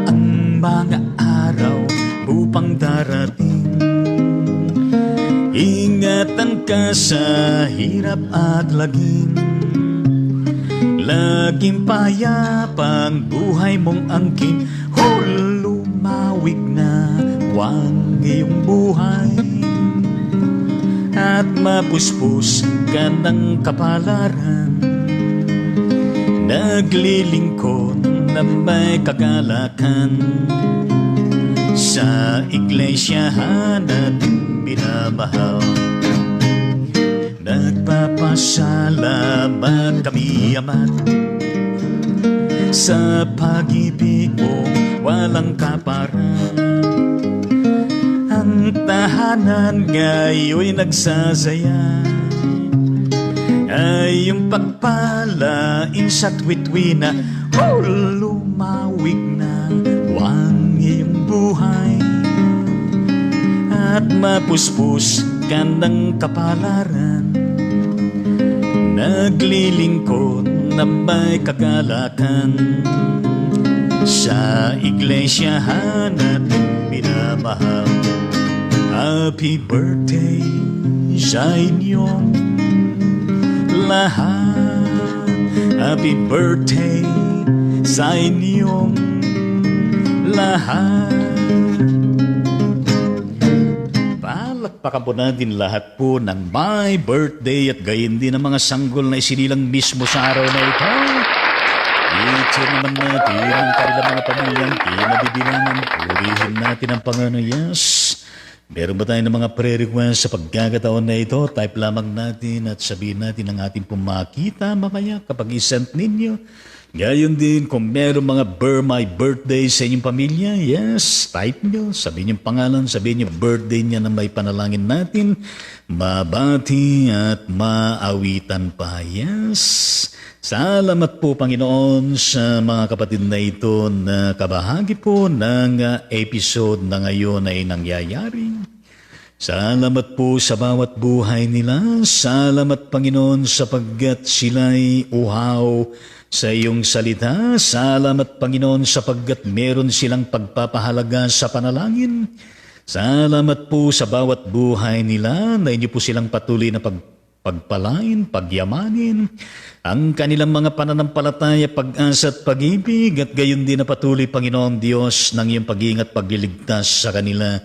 ang mga araw upang darating. Ingatan ka sa hirap at lagim, laging payapang buhay mong angkin. Lumawig na wang iyong buhay, at mapuspos ka ng kapalaran, naglilingkod na may kagalakan sa iglesia natin minamahal. Nagpapasalamat kami, Ama, sa pag-ibig mo walang kaparan. Ang tahanan ngayon'y nagsasaya, ay yung pagpalain sa tuwid-tuwi na lumawig na wang iyong buhay, mapuspos ka ng kapalaran, naglilingkod na may kagalakan sa iglesyahan natin minamahal. Happy birthday sa inyong lahat. Happy birthday sa inyong lahat. Palakpakan po natin lahat po ng my birthday at gayon din ang mga sanggol na isinilang mismo sa araw na ito. I-cheer naman natin ang kanilang mga pamilyang kinabibilangan. Purihin natin ang Panginoon. Yes. Meron ba tayo ng mga prayer request sa pagkakataon na ito? Type lamang natin at sabihin natin ang ating pumakita mamaya kapag isent ninyo. Gayon din, kung meron mga my birthday sa inyong pamilya, yes, type nyo. Sabihin yung pangalan, sabihin yung birthday niya na may panalangin natin. Mabati at maawitan pa. Yes. Salamat po, Panginoon, sa mga kapatid na ito na kabahagi po ng episode na ngayon ay nangyayari. Salamat po sa bawat buhay nila. Salamat, Panginoon, sapagkat sila'y uhaw sa iyong salita. Salamat, Panginoon, sapagkat meron silang pagpapahalaga sa panalangin. Salamat po sa bawat buhay nila na inyo po silang patuloy na pagpalain, pagyamanin, ang kanilang mga pananampalataya, pag-asa at pag-ibig, at gayon din na patuloy, Panginoon Diyos, ng iyong pag-ingat, pagliligtas sa kanila,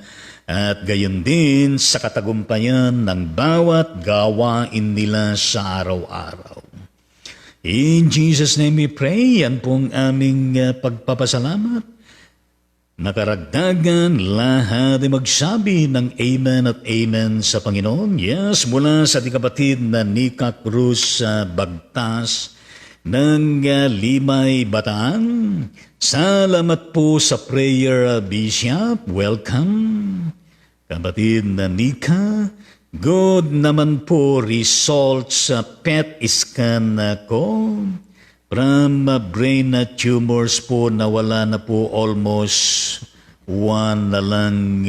at gayon din sa katagumpayan ng bawat gawain nila sa araw-araw. In Jesus' name we pray. Yan pong aming pagpapasalamat. Nakaragdagan lahat ay magsabi ng Amen at Amen sa Panginoon. Yes, mula sa ating kapatid na Nika Cruz sa Bagtas ng Limay, Bataan. Salamat po sa prayer, Bishop. Welcome. Kapatid na Nika, good naman po results sa PET scan ko. From brain tumors po, nawala na po almost one na lang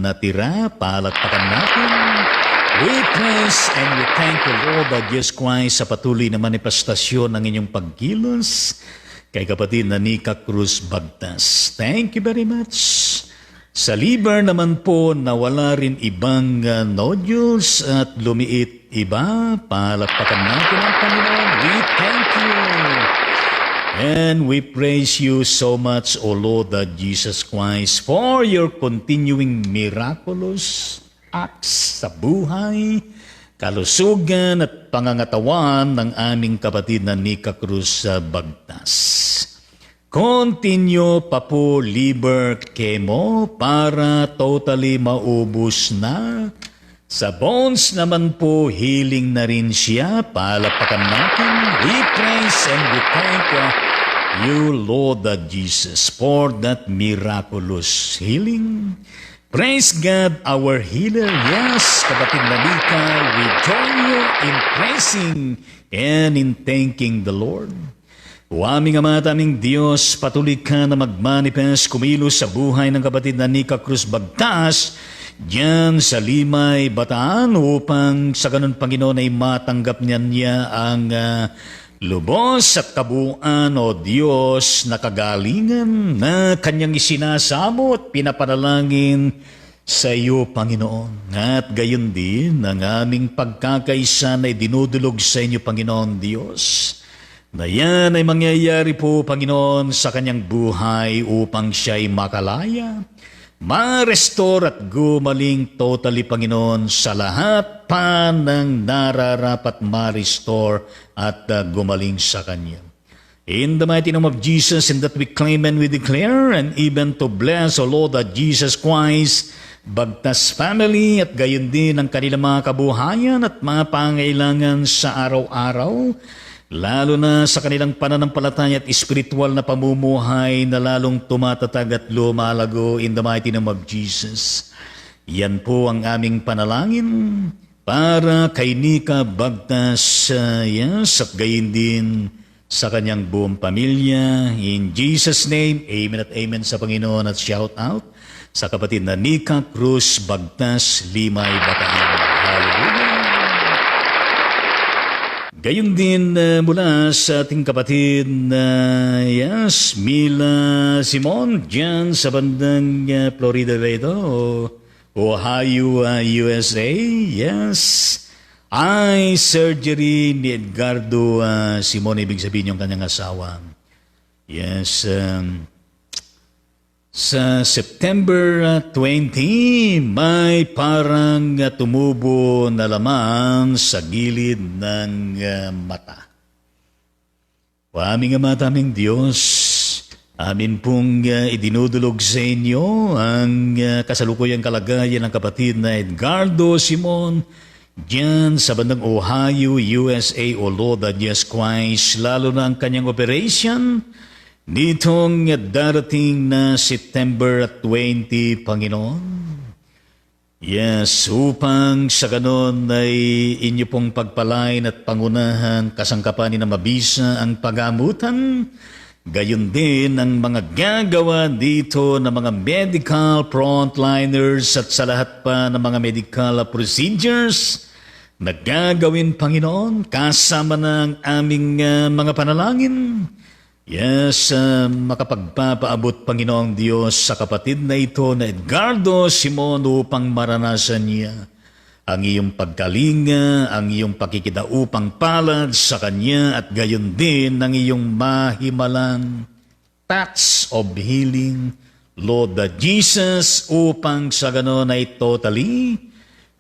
natira. Palakpakan natin. We praise and we thank the Lord that Jesus Christ sa patuloy na manifestasyon ng inyong pagkilos kay kapatid na Nika Cruz Bagtas. Thank you very much. Sa liver naman po, nawala rin ibang nodules at lumiit iba. Palakpakan natin ang Panginoon. We thank you. And we praise you so much, O Lord Jesus Christ, for your continuing miraculous acts sa buhay, kalusugan at pangangatawan ng aming kapatid na Nika Cruz sa Bagtas. Continue pa po liver chemo para totally maubos na. Sa bones naman po, healing na rin siya. Palakpakan natin. We praise and we thank you, Lord Jesus, for that miraculous healing. Praise God, our healer. Yes, kapatid na Nika, we join you in praising and in thanking the Lord. O aming Ama at aming Diyos, patuloy ka na magmanifest, kumilos sa buhay ng kapatid na Nika Cruz Bagtas, diyan sa Limay, Bataan, upang sa ganun, Panginoon, ay matanggap niya ang lubos at kabuuan, O Diyos, na kagalingan na kanyang isinasamo at pinapanalangin sa iyo, Panginoon. At gayon din ang aming pagkakaisa na dinudulog sa inyo, Panginoon Diyos, na yan ay mangyayari po, Panginoon, sa kanyang buhay upang siya'y makalaya, ma-restore at gumaling totally, Panginoon, sa lahat pa ng nararapat ma-restore at gumaling sa Kanya. In the mighty name of Jesus, in that we claim and we declare, and even to bless, O Lord, that Jesus Christ, Bagtas family, at gayon din ang kanilang mga kabuhayan at mga pangailangan sa araw-araw, lalo na sa kanilang pananampalataya at espiritual na pamumuhay na lalong tumatatag at lumalago in the mighty name of Jesus. Yan po ang aming panalangin para kay Nika Bagtas, yes, at gayon din sa kanyang buong pamilya. In Jesus' name, amen at amen sa Panginoon at shout out sa kapatid na Nika Cruz Bagtas, Limay, Bataan. Hallelujah! Gayon din mula sa ating kapatid na Mila Simon dyan sa bandang Florida ba ito? Ohio, USA. Yes. Eye surgery ni Edgardo Simon, ibig sabihin yung kanyang asawa. Yes. Sa September 20, may parang tumubo na lamang sa gilid ng mata. O aming Ama, aming Diyos, amin pong idinudulog sa inyo ang kasalukuyang kalagayan ng kapatid na Edgardo Simon diyan sa bandang Ohio, USA, O Lord Jesus Christ, lalo na ang kanyang operation nitong darating na September 20, Panginoon. Yes, upang sa ganon ay inyo pong pagpalain at pangunahan kasangkapanin na mabisa ang pagamutan. Gayon din ang mga gagawa dito ng mga medical frontliners at sa lahat pa ng mga medical procedures na gagawin, Panginoon, kasama na ang aming mga panalangin. Yes, makapagpapaabot, Panginoong Diyos, sa kapatid na ito na Edgardo Simon upang maranasan niya ang iyong pagkalinga, ang iyong pakikidaupang palad sa kanya at gayon din ang iyong mahimalang touch of healing, Lord Jesus, upang sa ganon ay totally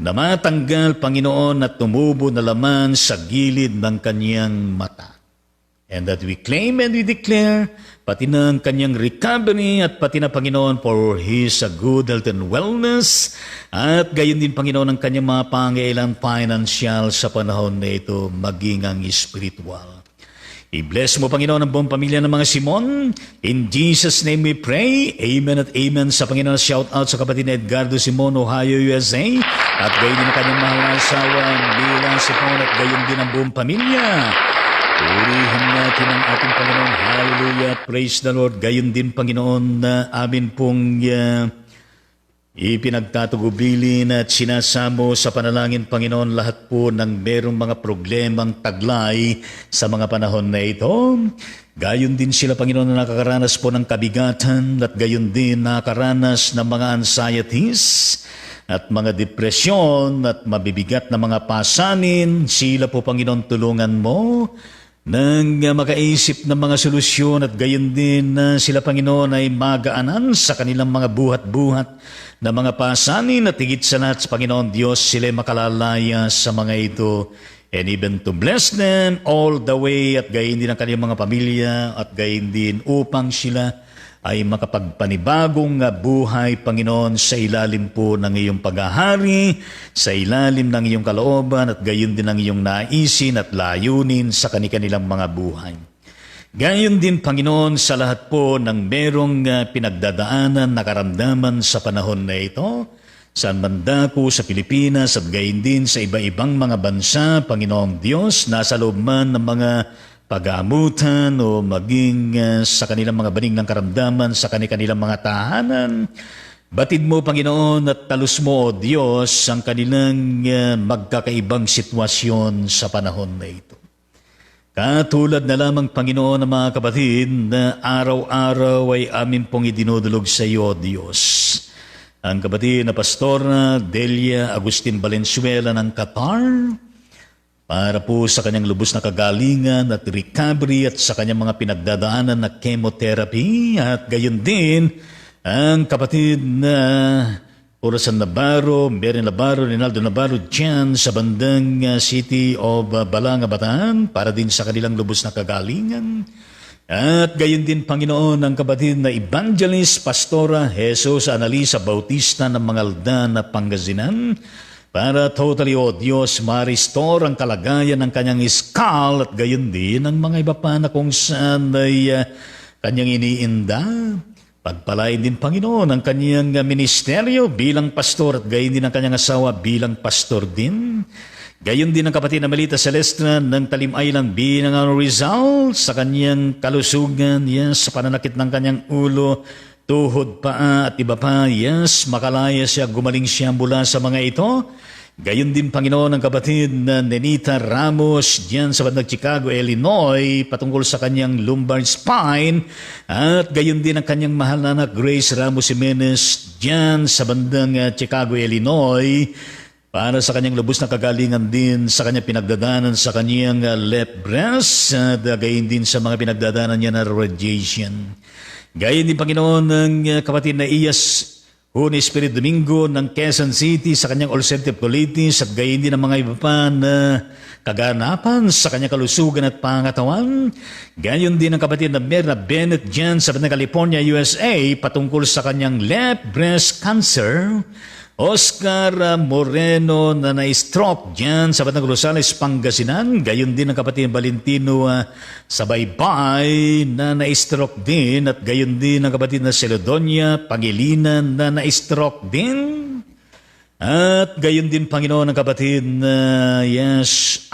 na matanggal, Panginoon, at tumubo na laman sa gilid ng kanyang mata. And that we claim and we declare, pati na ang kanyang recovery at pati na, Panginoon, for his good health and wellness. At gayon din, Panginoon, ang kanyang mga pangailan financial sa panahon na ito, maging ang spiritual. I-bless mo, Panginoon, ang buong pamilya ng mga Simon. In Jesus' name we pray. Amen at amen sa Panginoon. Shout out sa kapatid na Edgardo Simon, Ohio, USA. At gayon din ang kanyang mahal na asawa, Mila Simon, at gayon din ang buong pamilya. Purihan natin ang ating Panginoon. Hallelujah. Praise the Lord. Gayon din, Panginoon, na amin pong ipinagtatugubilin at sinasamo sa panalangin, Panginoon, lahat po ng merong mga problemang taglay sa mga panahon na ito. Gayon din sila, Panginoon, na nakakaranas po ng kabigatan at gayon din nakakaranas ng mga anxieties at mga depresyon at mabibigat na mga pasanin. Sila po, Panginoon, tulungan mo nang makaisip ng mga solusyon at gayon din na sila, Panginoon, ay magaanan sa kanilang mga buhat-buhat na mga pasanin at higit sa lahat, Panginoon Diyos, sila makalalaya sa mga ito and even to bless them all the way at gayon din ang kanilang mga pamilya at gayon din upang sila ay makapagpanibagong buhay, Panginoon, sa ilalim po ng iyong paghahari, sa ilalim ng iyong kalooban at gayon din ang iyong naisin at layunin sa kanilang mga buhay. Gayon din, Panginoon, sa lahat po ng merong pinagdadaanan na karamdaman sa panahon na ito, saan man dako sa Pilipinas at gayon din sa iba-ibang mga bansa, Panginoong Diyos, nasa loob man ng mga pag-aamutan o maging sa kanilang mga banig ng karamdaman, sa kanilang mga tahanan. Batid mo, Panginoon, at talus mo, O Diyos, ang kanilang magkakaibang sitwasyon sa panahon na ito. Katulad na lamang, Panginoon, ng mga kapatid na araw-araw ay amin pong idinudulog sa iyo, O Diyos. Ang kapatid na Pastora Delia Agustin Valenzuela ng Qatar, para po sa kanyang lubos na kagalingan at recovery at sa kanyang mga pinagdadaanan na chemotherapy at gayon din ang kapatid na Orasan Navarro, Mary Navarro, Rinaldo Navarro dyan sa bandang City of Balanga, Bataan para din sa kanilang lubos na kagalingan. At gayon din, Panginoon, ang kapatid na Evangelist Pastora Jesus Analisa Bautista ng Mangaldan na Pangasinan, para totally, O Diyos, ma-restore ang kalagayan ng kanyang skull at gayon din ang mga iba pa na kung saan ay kanyang iniinda. Pagpalain din, Panginoon, ang kanyang ministeryo bilang pastor at gayon din ang kanyang asawa bilang pastor din. Gayon din ang kapatid na Melita Celestra ng Talim Island, Binangon Rizal, sa kanyang kalusugan, yes, sa pananakit ng kanyang ulo, tuhod, paa at iba pa, yes, makalaya siya, gumaling siya mula sa mga ito. Gayon din, Panginoon, ang kapatid na Nenita Ramos diyan sa bandang Chicago, Illinois, patungkol sa kanyang lumbar spine. At gayon din ang kanyang mahal na anak, Grace Ramos Jimenez, diyan sa bandang Chicago, Illinois, para sa kanyang lubos na kagalingan din sa kanyang pinagdadanan sa kanyang left breast. At gayon din sa mga pinagdadanan niya na radiation. Gayon din, Panginoon, ng kapatid na Iyas Holy Spirit Domingo ng Quezon City sa kanyang ulcerative colitis at gayon din ang mga iba pa na kaganapan sa kanyang kalusugan at pangatawan. Gayon din ang kapatid na Merna Bennett dyan sa bandang California, USA, patungkol sa kanyang left breast cancer. Oscar Moreno na na-stroke dyan sa bandang Rosales, Pangasinan. Gayon din ang kapatid Valentino sa Baybay na na-stroke din. At gayon din ang kapatid na Celodonia Pangilinan na na-stroke din. At gayon din, Panginoon, ang kapatid na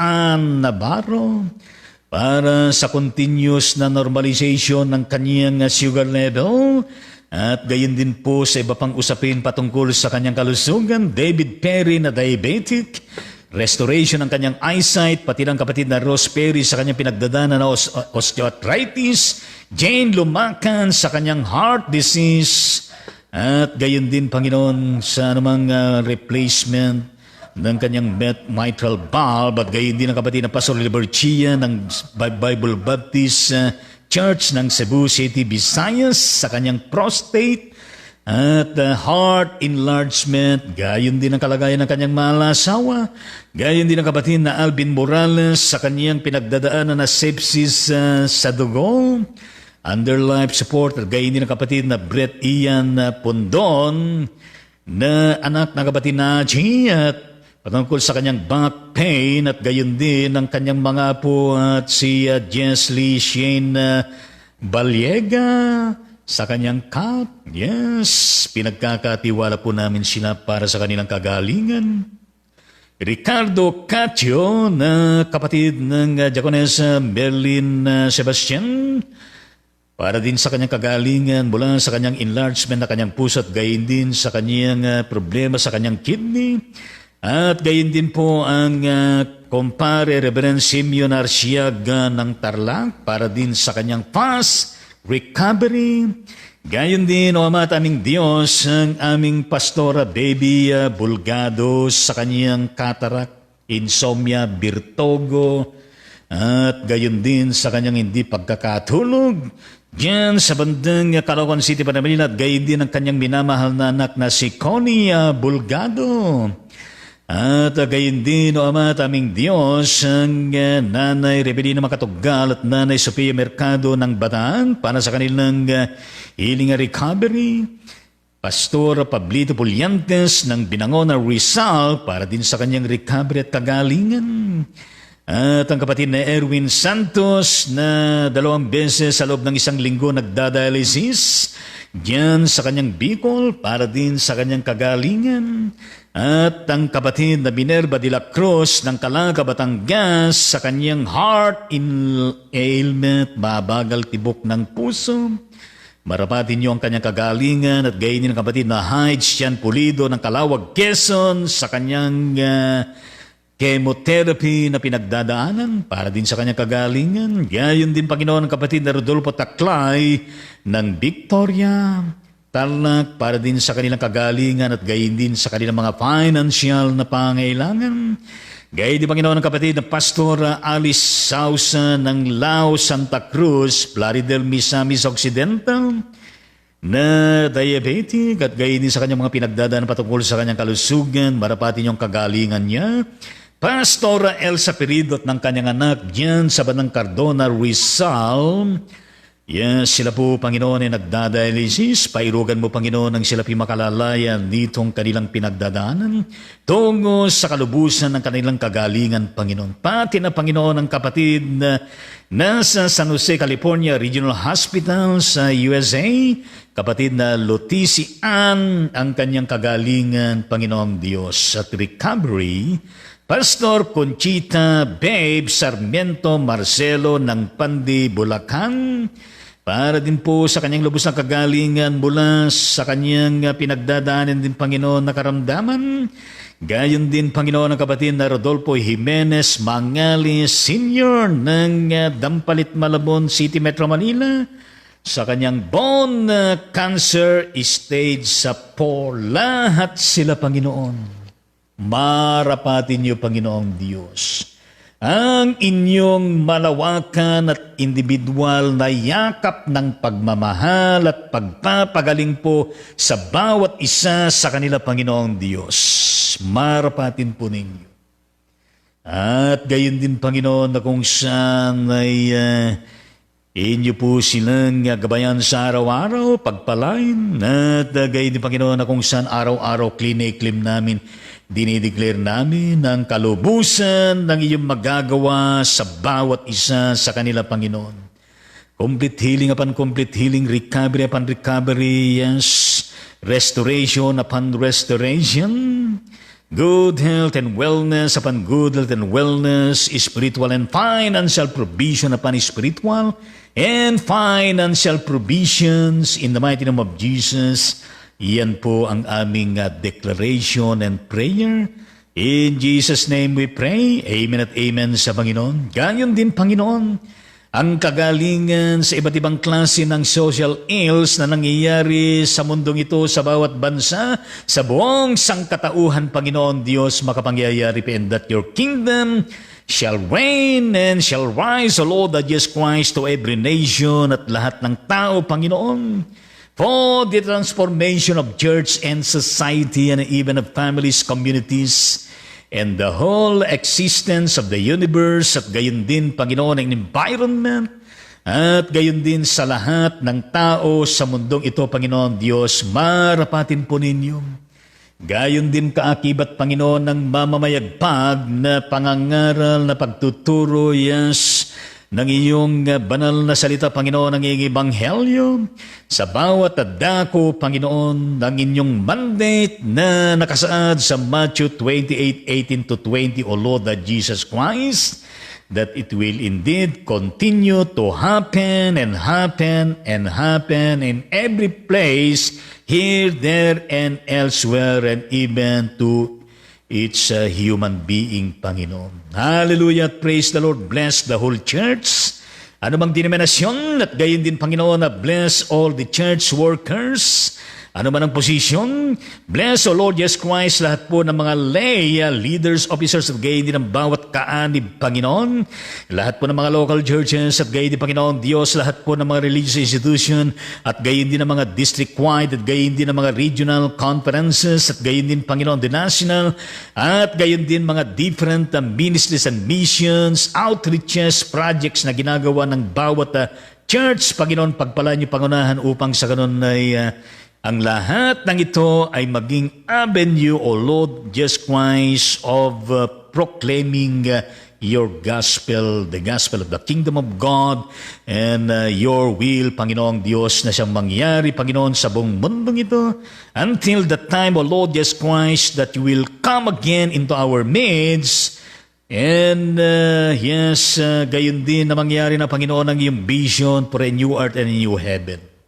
Ann Navarro para sa continuous na normalization ng kanyang sugar level. At gayon din po sa iba pang usapin patungkol sa kanyang kalusugan, David Perry na diabetic, restoration ng kanyang eyesight, pati ng kapatid na Rose Perry sa kanyang pinagdadaanan na osteoarthritis, Jane Lumacan sa kanyang heart disease, at gayon din, Panginoon, sa anumang replacement ng kanyang mitral valve, at gayon din ang kapatid na Pastor Liberchia ng Bible Baptist Church ng Cebu City, Visayas sa kanyang prostate at heart enlargement. Gayon din ang kalagayan ng kanyang malasawa. Gayon din ang kapatid na Alvin Morales sa kanyang pinagdadaanan na sepsis sa dugo, under life support. At gayon din ang kapatid na Brett Ian Pondon na anak ng kapatid na G at patungkol sa kanyang back pain, at gayon din ang kanyang mga apo at si Jesly Shane Baliega sa kanyang cat. Yes, pinagkakatiwala po namin sila para sa kanilang kagalingan. Ricardo Catio na kapatid ng Diakonesa Merlin Sebastian, para din sa kanyang kagalingan mula sa kanyang enlargement na kanyang puso at gayon din sa kanyang problema sa kanyang kidney. At gayon din po ang kumpare Reverend Simeon Arciaga ng Tarlac para din sa kanyang fast recovery. Gayon din, O Ama at aming Diyos, ang aming pastora Baby Bulgado sa kanyang cataract, insomnia, birtogo, at gayon din sa kanyang hindi pagkakatulog diyan sa bandang Caloocan City, Manila, at gayon din ang kanyang minamahal na anak na si Connie Bulgado. At gayon din, O Ama at aming Diyos, ang Nanay Rebelina Makatugal at Nanay Sofia Mercado ng Bataan para sa kanilang healing recovery. Pastor Pablito Pulyantes ng Binangon Rizal para din sa kanyang recovery at kagalingan. At ang kapatid na Erwin Santos na 2 beses sa loob ng 1 linggo nagdadialysis diyan sa kanyang Bicol para din sa kanyang kagalingan. At ang kapatid na Minerva de la Cruz ng Calaca, Batangas sa kanyang heart ailment, mabagal tibok ng puso. Marapatin niyo ang kanyang kagalingan, at gayon din ang kapatid na Hyde Sian Pulido ng Calawag, Quezon sa kanyang chemotherapy na pinagdadaanan para din sa kanyang kagalingan. Gayon din, Panginoon, ang kapatid na Rodolfo Taklay ng Victoria, Tarlac para din sa kanilang kagalingan at gayon din sa kanilang mga financial na pangailangan. Gayon din, Panginoon, ang kapatid na Pastor Alice Sausa ng Lao, Santa Cruz, Plaridel, Misamis Occidental na diabetic, at gayon din sa kanyang mga pinagdadaan patungkol sa kanyang kalusugan. Marapati niyong kagalingan niya. Pastor Elsa Peridot ng kanyang anak diyan sa Banang Cardona, Rizal. Yes, sila po, Panginoon, ay nagdadialysis. Pairugan mo, Panginoon, ang sila makalalayan ditong kanilang pinagdadaanan tungo sa kalubusan ng kanilang kagalingan, Panginoon. Pati na, Panginoon, ang kapatid na nasa San Jose, California Regional Hospital sa USA, kapatid na Lotisi Ann, ang kanyang kagalingan, Panginoong Diyos, at recovery. Pastor Conchita Babe Sarmiento Marcelo ng Pandi, Bulacan, para din po sa kanyang lubos na kagalingan mula sa kanyang pinagdadaanan din Panginoon na karamdaman. Gayon din Panginoon ang kapatid na Rodolfo Jimenez Mangali Sr. ng Dampalit, Malabon City, Metro Manila, sa kanyang bone cancer stage sa 4. Lahat sila Panginoon. Marapatin niyo Panginoong Diyos ang inyong malawakan at individual na yakap ng pagmamahal at pagpapagaling po sa bawat isa sa kanila Panginoong Diyos. Marapatin po ninyo. At gayon din Panginoon na kung saan ay inyo po silang gabayan sa araw-araw, pagpalain, at gayon din Panginoon na kung saan araw-araw clinic-clim namin, dinideclare namin ang kalubusan ng iyong magagawa sa bawat isa sa kanila, Panginoon. Complete healing upon complete healing, recovery upon recovery, yes, restoration upon restoration, good health and wellness upon good health and wellness, spiritual and financial provision upon spiritual and financial provisions in the mighty name of Jesus. Iyan po ang aming declaration and prayer. In Jesus' name we pray. Amen at amen sa Panginoon. Gayon din, Panginoon, ang kagalingan sa iba't ibang klase ng social ills na nangyayari sa mundong ito, sa bawat bansa, sa buong sangkatauhan, Panginoon Diyos, makapangyayari pa, and that your kingdom shall reign and shall rise, O Lord, that Jesus Christ, to every nation at lahat ng tao, Panginoon, for the transformation of church and society and even of families, communities, and the whole existence of the universe, at gayon din, Panginoon, ang environment, at gayon din sa lahat ng tao sa mundong ito, Panginoon Diyos, marapatin po ninyo. Gayon din kaakibat, Panginoon, ng mamamayagpag na pangangaral na pagtuturo, yes, ng iyong banal na salita, Panginoon, ng iyong ebanghelyo sa bawat dako, Panginoon, ng inyong mandate na nakasaad sa Matthew 28:18-20, O Lord that Jesus Christ, that it will indeed continue to happen and happen and happen in every place, here, there, and elsewhere, and even to each human being, Panginoon. Hallelujah, praise the Lord. Bless the whole church. Ano bang denominasyon, at gayon din, Panginoon, na bless all the church workers. Ano man ang posisyon, bless, O Lord Jesus Christ, lahat po ng mga lay leaders, officers, at gayon din ang bawat kaanib, Panginoon. Lahat po ng mga local churches, at gayon din, Panginoon Diyos, lahat po ng mga religious institution, at gayon din ang mga district-wide, at gayon din ang mga regional conferences, at gayon din, Panginoon, the national, at gayon din mga different ministries and missions, outreaches, projects na ginagawa ng bawat church, Panginoon, pagpalaan niyo, Pangunahan, upang sa ganun ay ang lahat ng ito ay maging avenue, O Lord Jesus Christ, of proclaiming your gospel, the gospel of the kingdom of God, and your will, Panginoong Diyos, na siyang mangyari, Panginoon, sa buong mundong ito, until the time, O Lord Jesus Christ, that you will come again into our midst. And yes, gayon din na mangyari na, Panginoon, ang iyong vision for a new earth and a new heaven.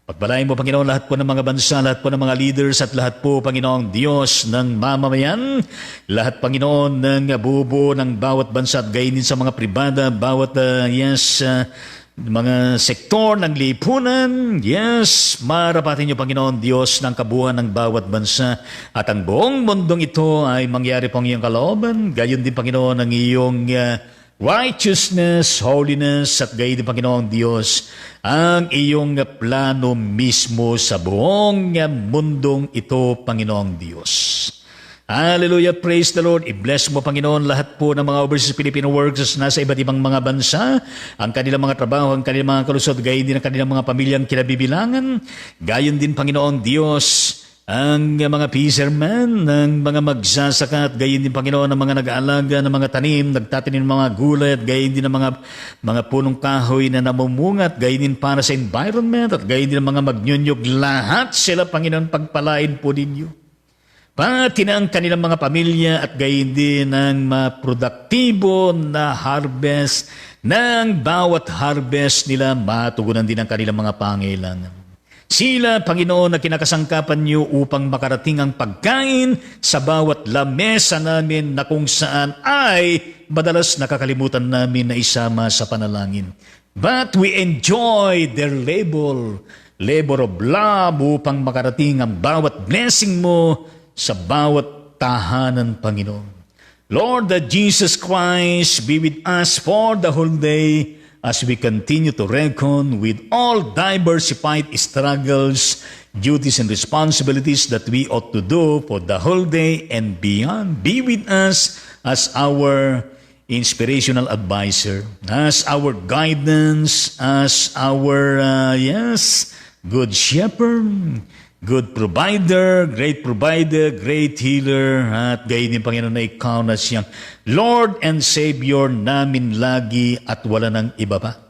Pagpalain mo, Panginoon, lahat po ng mga bansa, lahat po ng mga leaders, at lahat po, Panginoong Diyos, ng mamamayan, lahat, Panginoon, ng bubuo ng bawat bansa, at gayon din sa mga pribada, bawat, mga sektor ng lipunan, yes, marapatin niyo, Panginoon Diyos, ng kabuuan ng bawat bansa, at ang buong mundong ito ay mangyari po ang iyong kalooban, gayon din, Panginoon, ang iyong righteousness, holiness, at gayon din, Panginoong Diyos, ang iyong plano mismo sa buong mundong ito, Panginoong Diyos. Hallelujah, praise the Lord. I-bless mo, Panginoon, lahat po ng mga overseas Filipino workers na sa iba't ibang mga bansa, ang kanilang mga trabaho, ang kanilang mga kalusot, gayon din ang kanilang mga pamilyang kinabibilangan. Gayon din, Panginoong Diyos, ang mga fishermen, ng mga magsasaka, at gayon din, Panginoon, ang mga nag-aalaga ng mga tanim, nagtatanim ng mga gulay, at gayon din ang mga punong kahoy na namumungat, gayon din para sa environment, at gayon din ang mga magnyunyog. Lahat sila, Panginoon, pagpalain po ninyo. pati na ang kanilang mga pamilya at gayon din ang maproduktibo na harvest ng bawat harvest nila, matugunan din ang kanilang mga pangailangan. Sila, Panginoon, na kinakasangkapan niyo upang makarating ang pagkain sa bawat lamesa namin na kung saan ay madalas nakakalimutan namin na isama sa panalangin. But we enjoy their labor of love upang makarating ang bawat blessing mo sa bawat tahanan, Panginoon. Lord, that Jesus Christ be with us for the whole day as we continue to reckon with all diversified struggles, duties, and responsibilities that we ought to do for the whole day and beyond. Be with us as our inspirational advisor, as our guidance, as our, good shepherd, good provider, great healer, at gayon din, Panginoon, na ikaw na siyang Lord and Savior namin lagi at wala nang iba pa.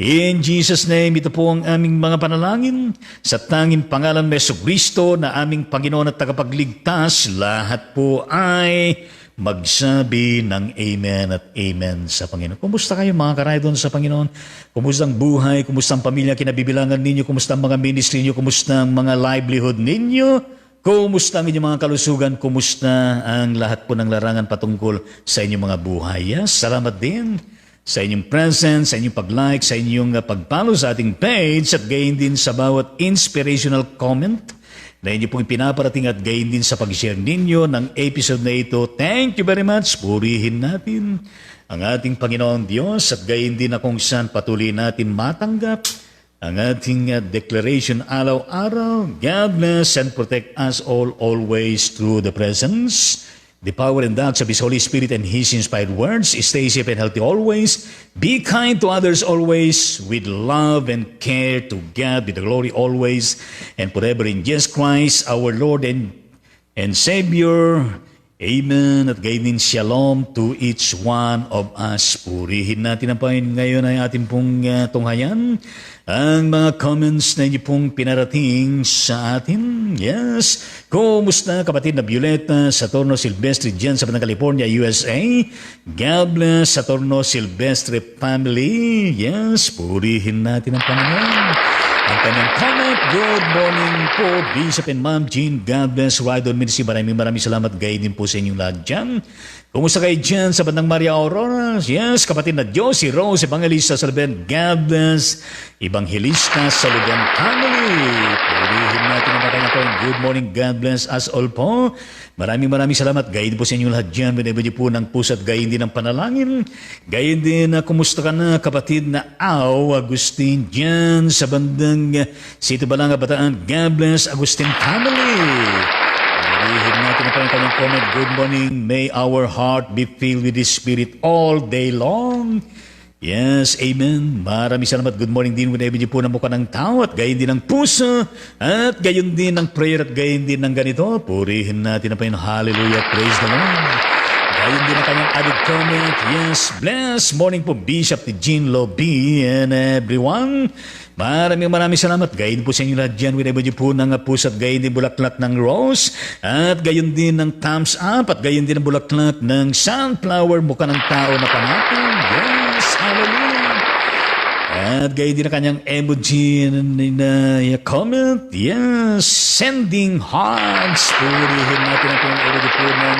In Jesus' name, ito po ang aming mga panalangin. Sa tanging pangalan ng Jesucristo na aming Panginoon at tagapagligtas, lahat po ay magsabi ng Amen at Amen sa Panginoon. Kumusta kayo mga karaydon sa Panginoon? Kumusta ang buhay? Kumusta ang pamilya kinabibilangan ninyo? Kumusta ang mga ministry ninyo? Kumusta ang mga livelihood ninyo? Kumusta ang inyong mga kalusugan? Kumusta ang lahat po ng larangan patungkol sa inyong mga buhay? Yes, salamat din sa inyong presence, sa inyong pag-like, sa inyong pag-follow sa ating page at gayon din sa bawat inspirational comment na inyo pong pinaparating at gayon din sa pag-share ninyo ng episode na ito. Thank you very much. Purihin natin ang ating Panginoon Diyos at gayon din na kung saan patuloy natin matanggap ang ating declaration araw-araw. God bless and protect us all always through the presence, the power and acts of His Holy Spirit and His inspired words. Stay safe and healthy always. Be kind to others always, with love and care to God, with the glory always and forever in Jesus Christ, our Lord and Savior. Amen. At gayon din shalom to each one of us. Purihin natin ang Panginoon ngayon ay ating pong tunghayan ang mga comments na inyo pong pinarating sa atin. Yes. Kumusta kapatid na Violeta Saturno Silvestre dyan sa Batang California, USA? God bless Saturno Silvestre family. Yes. Purihin natin ang Panginoon. Ang kanyang comment, good morning po, Bishop and Ma'am Jean. God bless, Ride on Ministry. Maraming salamat. Gayon din po sa inyong lahat dyan. Kumusta kayo dyan sa Bandang Maria Aurora? Yes, kapatid na Josie Rose, Evangelista sa Lugan. God bless, Evangelista sa Lugan family. Purihin natin ang kanyang point. Good morning, God bless us all po. Maraming salamat. Gayon po sa inyong lahat dyan. Whenever niyo po ng puso at gayon din ang panalangin. Gayon din na kumusta ka na kapatid na Au Agustin dyan sa bandang Sito Balanga, Bataan. God bless, Agustin family. Purihin natin ang kanyang comment. Good morning. May our heart be filled with His Spirit all day long. Yes, amen. Maraming salamat. Good morning din whenever niyo po na mukha ng tao at gayon din ng puso at gayon din ng prayer at gayon din ng ganito. Purihin natin ang Panginoon. Hallelujah. Praise the Lord. Gayon din ang kanyang added comment. Yes, bless morning po Bishop Jean Lobby and everyone. Maraming salamat. Gayon po sa inyo lahat dyan. Whenever niyo po ng puso at gayon din bulaklak ng rose at gayon din ng thumbs up at gayon din ng bulaklak ng sunflower mukha ng tao na panatang. Yes, hallelujah. At gayon din ang kanyang emoji na comment. Yes, sending hearts. Purihin natin ang kanyang emoji po ng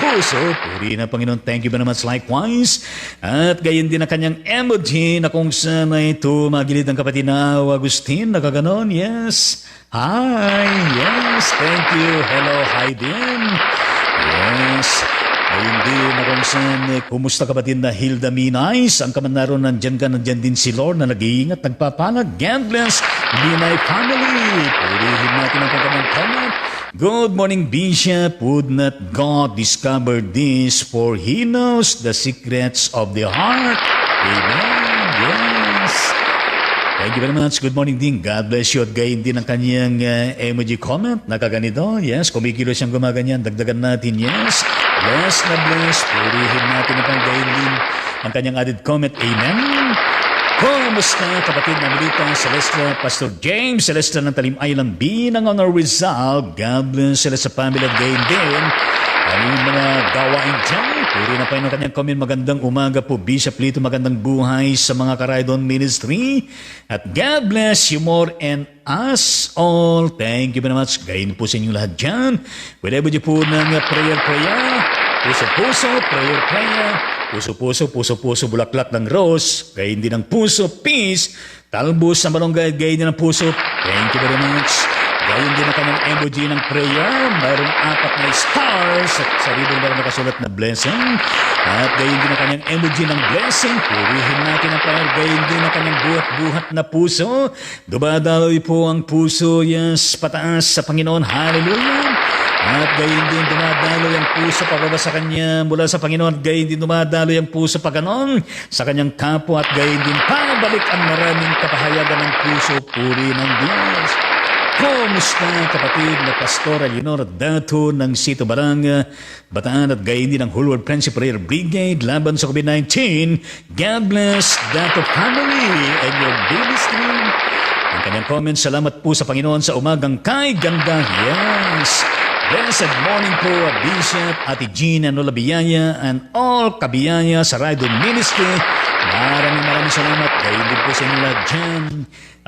puso. Purihin ang Panginoon. Thank you very much likewise. At gayon din ang kanyang emoji na kung saan ay tumagilid ang kapatid na Agustin. Nakaganon. Yes. Hi. Yes. Thank you. Hello. Hi din. Yes. Ayun din na kung saan, kumusta kapatid na Hilda Minais? Ang kamanaro nandyan din si Lord na nag-iingat, nagpapalag. God bless Minay family. Purihin natin ang kanyang comment. Good morning, Bishop. Would not God discover this, for He knows the secrets of the heart? Amen. Yes. Thank you very much. Good morning din. God bless you. At gayon din ang kanyang emoji comment. Nakaganito. Yes. Kumikilo siyang gumaganyan. Dagdagan natin. Yes. Bless na bless. Purihin natin ang gayon din ang kanyang added comment. Amen. Kumusta kapatid na Milita, Celestia, Pastor James, Celestia ng Talim Island B ng Honor Rizal. God bless sila sa family at gain din. Ang mga gawain dyan, puri na pa ng kanyang comment. Magandang umaga po, Bishop Lito, magandang buhay sa mga Karaydon Ministry. At God bless you more and us all. Thank you very much. Gain po sa inyong lahat dyan. Whatever you po ng prayer, puso-puso, prayer, puso-puso, bulaklak ng rose, gayon din ng puso, peace, talbos sa malunggay, gayon din ng puso, thank you very much. Gayon din ang kanyang emoji ng prayer, mayroong 4 na stars, at sa ribbon mayroong nakasulat na blessing, at gayon din ang kanyang emoji ng blessing, purihin natin ang prayer, gayon din ang kanyang buhat-buhat na puso, dumadaloy po ang puso, yes, pataas sa Panginoon, hallelujah. At gayon din dumadaloy ang puso pababa sa kanya mula sa Panginoon. Gayon din dumadaloy ang puso paganon sa kanyang kapwa. At gayon din pabalik ang maraming kapahayagan ng puso. Puri ng Diyos. Kumusta kapatid na Pastor Eleanor Dato ng Sito Baranga, Bataan at gayon din ang Whole World Friendship Prayer Brigade laban sa COVID-19. God bless Dato family and your ministry. Ang kanyang comment, salamat po sa Panginoon sa umagang kay ganda. Yes. Blessed morning po, Bishop, Ate Gina Nolabiyaya, and all kabiyaya sa Raydon Ministry. Maraming salamat. Gayon din po sa inyo lahat dyan.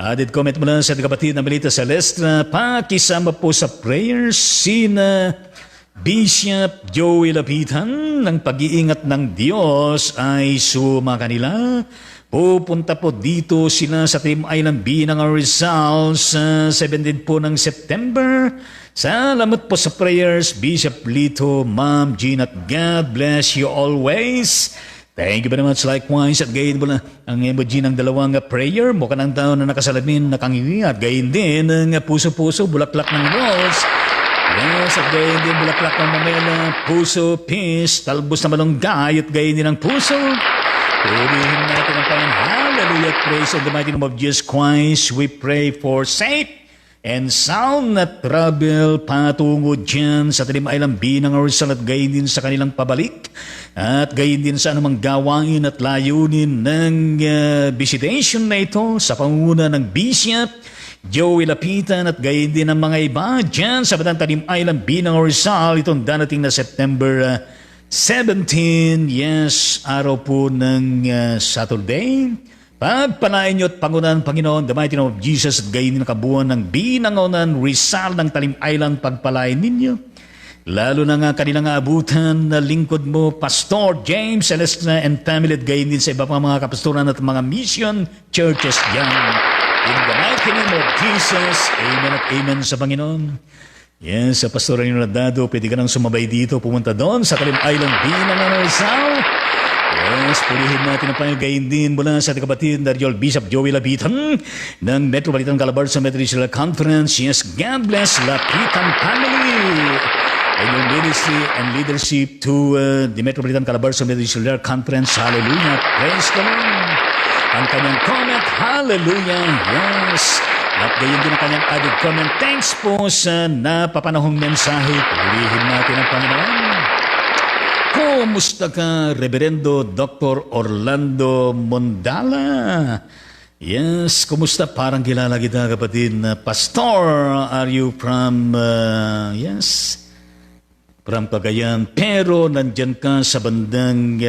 Added comment mula sa kapatid na Melita Celestra. Pakisama po sa prayers sina Bishop Joey Lapitan ng pag-iingat ng Diyos ay suma kanila. Pupunta po dito sila sa Team Island B ng Rizal sa 17 po ng September. Salamat po sa prayers, Bishop Lito, Ma'am Jean, at God bless you always. Thank you very much. Likewise, at gayon mo na ang emoji ng dalawang prayer. Mukha ng tao na nakasalamin, nakangingi, at gayon din ng puso-puso, bulaklak ng rose. Yes, at gayon din bulaklak ng mamela, puso, peace, talbos na malunggay, at gayon din ang puso. Purihin natin ang Panginoon. Hallelujah. Praise in the mighty name of Jesus Christ. We pray for safe and sound na travel patungo dyan sa Talim Island B ng Rizal at gayon din sa kanilang pabalik at gayon din sa anumang gawain at layunin ng visitation na ito sa pangunguna ng Bishop Joey Lapitan at gayon din ang mga iba dyan sa Batang Talim Island B ng Rizal itong darating na September 17, yes, araw po ng Saturday. Pagpalain niyo at pangunahan, Panginoon, the mighty name of Jesus, at gayon din kabuuan ng Binangonan, Rizal ng Talim Island, pagpalain ninyo. Lalo na nga kanilang abutan na lingkod mo, Pastor James, Celestia, and family, at gayon din sa iba pang mga kapastoran at mga mission churches yan. In the mighty name of Jesus, amen at amen sa Panginoon. Yes, sa Pastor Eleanor Dado, pwede ka nang sumabay dito, pumunta doon sa Talim Island B ng Rizal. Yes, pulihin natin ang pangagayin din mula sa kapatid na Real Bishop Joey Lapitan ng Metropolitan Calabarzon Methodist Conference. Yes, God bless Lapitan family and your ministry and leadership to the Metropolitan Calabarzon Methodist Conference. Hallelujah. Praise the Lord. Ang kanyang comment, hallelujah. Yes. At gayon din ang kanyang added comment. Thanks po sa napapanahong mensahe. Pulihin natin ang Panginoon. Kumusta ka, Reverendo Dr. Orlando Mondala? Yes, kumusta? Parang kilala kita, kapatid, na Pastor. Are you from, from Cagayan? Pero nandyan ka sa bandang,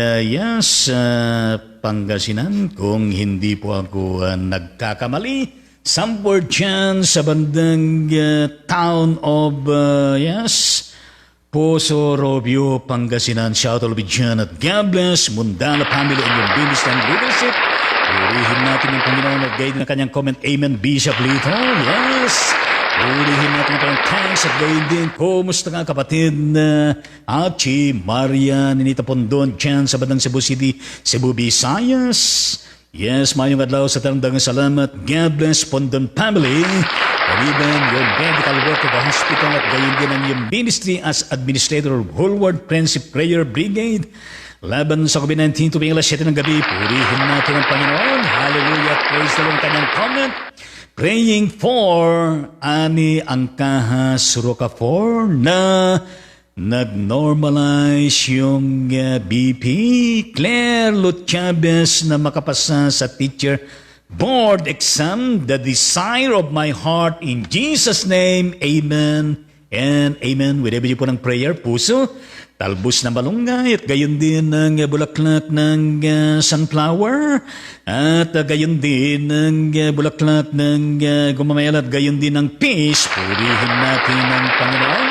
Pangasinan. Kung hindi po ako nagkakamali. Somewhere dyan sa bandang town of, Poso, Robio, Pangasinan. Shout out dyan at God bless Mundala family and your business and leadership. Purihin natin ang Panginoon at gayon na kanyang comment. Amen, Bishop Lito. Yes. Purihin natin ang kanyang thanks at gayon din. Kumusta nga kapatid na Achi, Maria, Ninita Pondon dyan sa bandang Cebu City, Cebu, Visayas. Yes, mayong adlaw sa tandang salamat. God bless Pondon family. And even your medical work at the hospital at gayon din ang iyong ministry as administrator of Whole World Friendship Prayer Brigade. Laban sa COVID-19 tuwing alas 7 ng gabi, purihin natin ang Panginoon. Hallelujah. Praise the Lord. Kanyang comment. Praying for Ani Angkaha Surokafor na nag-normalize yung BP. Claire Lutchabes na makapasa sa teacher board exam, the desire of my heart in Jesus' name, amen and amen. With every po ng prayer, puso, talbos na malunggay at gayon din ng bulaklak ng sunflower at gayon din ng bulaklak ng gumamayal at gayon din ng peace. Purihin natin ang Panginoon.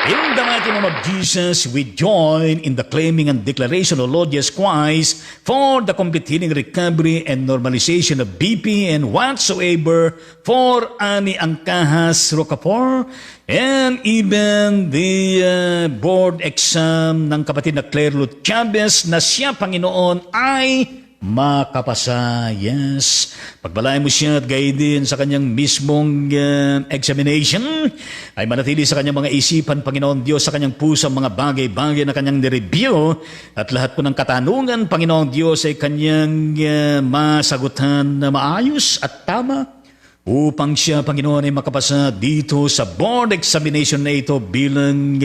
In the mighty name of Jesus, we join in the claiming and declaration of Lord Jesus Christ for the complete healing, recovery, and normalization of BP and whatsoever for Ani Angkahas Rocafort and even the board exam ng kapatid na Claire Ruth Chavez na siya, Panginoon, ay makapasa. Yes. Pagpalain mo siya at gayon din sa kanyang mismong examination ay manatili sa kanyang mga isipan, Panginoon Diyos, sa kanyang puso mga bagay-bagay na kanyang nireview at lahat po ng katanungan, Panginoon Diyos, ay kanyang masagutan na maayos at tama upang siya, Panginoon, ay makapasa dito sa board examination na ito bilang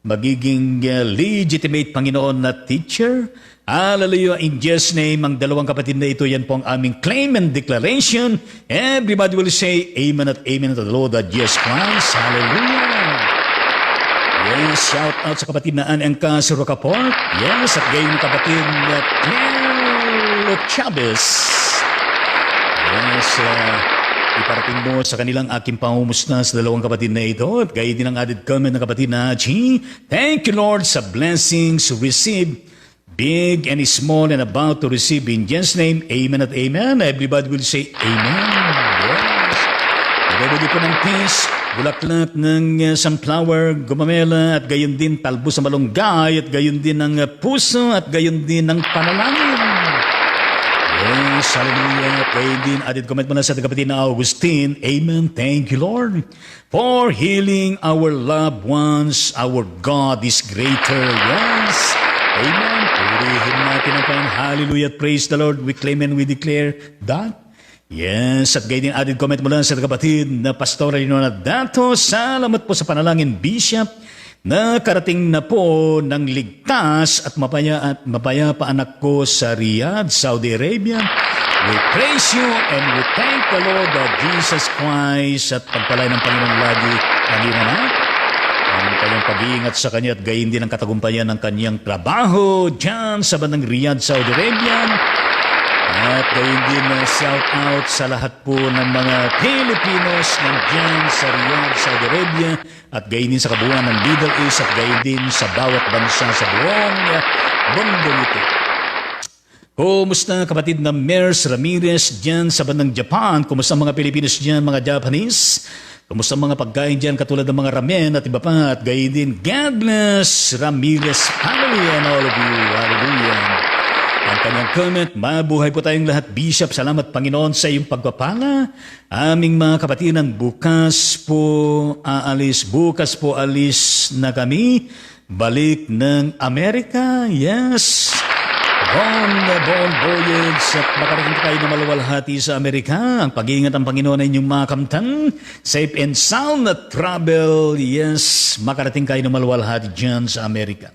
magiging legitimate, Panginoon, na teacher. Hallelujah. In Jesus' name, ang dalawang kapatid na ito, yan po ang aming claim and declaration. Everybody will say amen at amen to the Lord that Jesus Christ. Hallelujah. Yes, shout out sa kapatid na Anangka sa Rocafort. Yes, at gayon kapatid na Claire Chavez. Yes, iparating mo sa kanilang aking pangumusta sa dalawang kapatid na ito. At gayon din ang added comment ng kapatid na Haji. Thank you, Lord, sa blessings received, big and small, and about to receive in Jesus' name. Amen at amen. Everybody will say amen. Yes. Everybody po ng peace, bulaklak ng sunflower, gumamela, at gayon din talbos sa malunggay, at gayon din ng puso, at gayon din ng panalangin. Yes, hallelujah. At gayon din, added comment mo na sa kapatid na Augustine. Amen. Thank you, Lord, for healing our loved ones. Our God is greater. Yes. Amen. Purihin natin ang Panginoon. Hallelujah. Praise the Lord. We claim and we declare that. Yes. At gayon din added comment mula sa kapatid na Pastor Leonora Dato. Salamat po sa panalangin, Bishop, na karating na po ng ligtas at mapayapa anak ko sa Riyadh, Saudi Arabia. We praise you and we thank the Lord of Jesus Christ at pagpalay ng Panginoon lagi ang iyong anak. Ang kanyang pag-iingat sa kanya at gayon din ang katagumpayan ng kanyang trabaho dyan sa bandang Riyadh, Saudi Arabia. At gayon din shout out sa lahat po ng mga Pilipinos nandyan sa Riyadh, Saudi Arabia at gayon din sa kabuuan ng Middle East at gayon din sa bawat bansa sa buong mundo nito. Kumusta kapatid na Mers Ramirez dyan sa bandang Japan? Kumusta mga Pilipinos dyan, mga Japanese? Kumusta mga pagkain dyan katulad ng mga ramen at iba pa? At gayon din, God bless Ramirez family and all of you. Hallelujah. Ang kanyang comment, mabuhay po tayong lahat, Bishop. Salamat, Panginoon, sa iyong pagpapala. Aming mga kapatinan, bukas po alis na kami. Balik ng Amerika. Yes. Bon voyage at makarating tayo na maluwalhati sa Amerika. Ang pag-iingat ng Panginoon ay inyong mga kamtan. Safe and sound na travel. Yes, makarating kayo na maluwalhati dyan sa Amerika.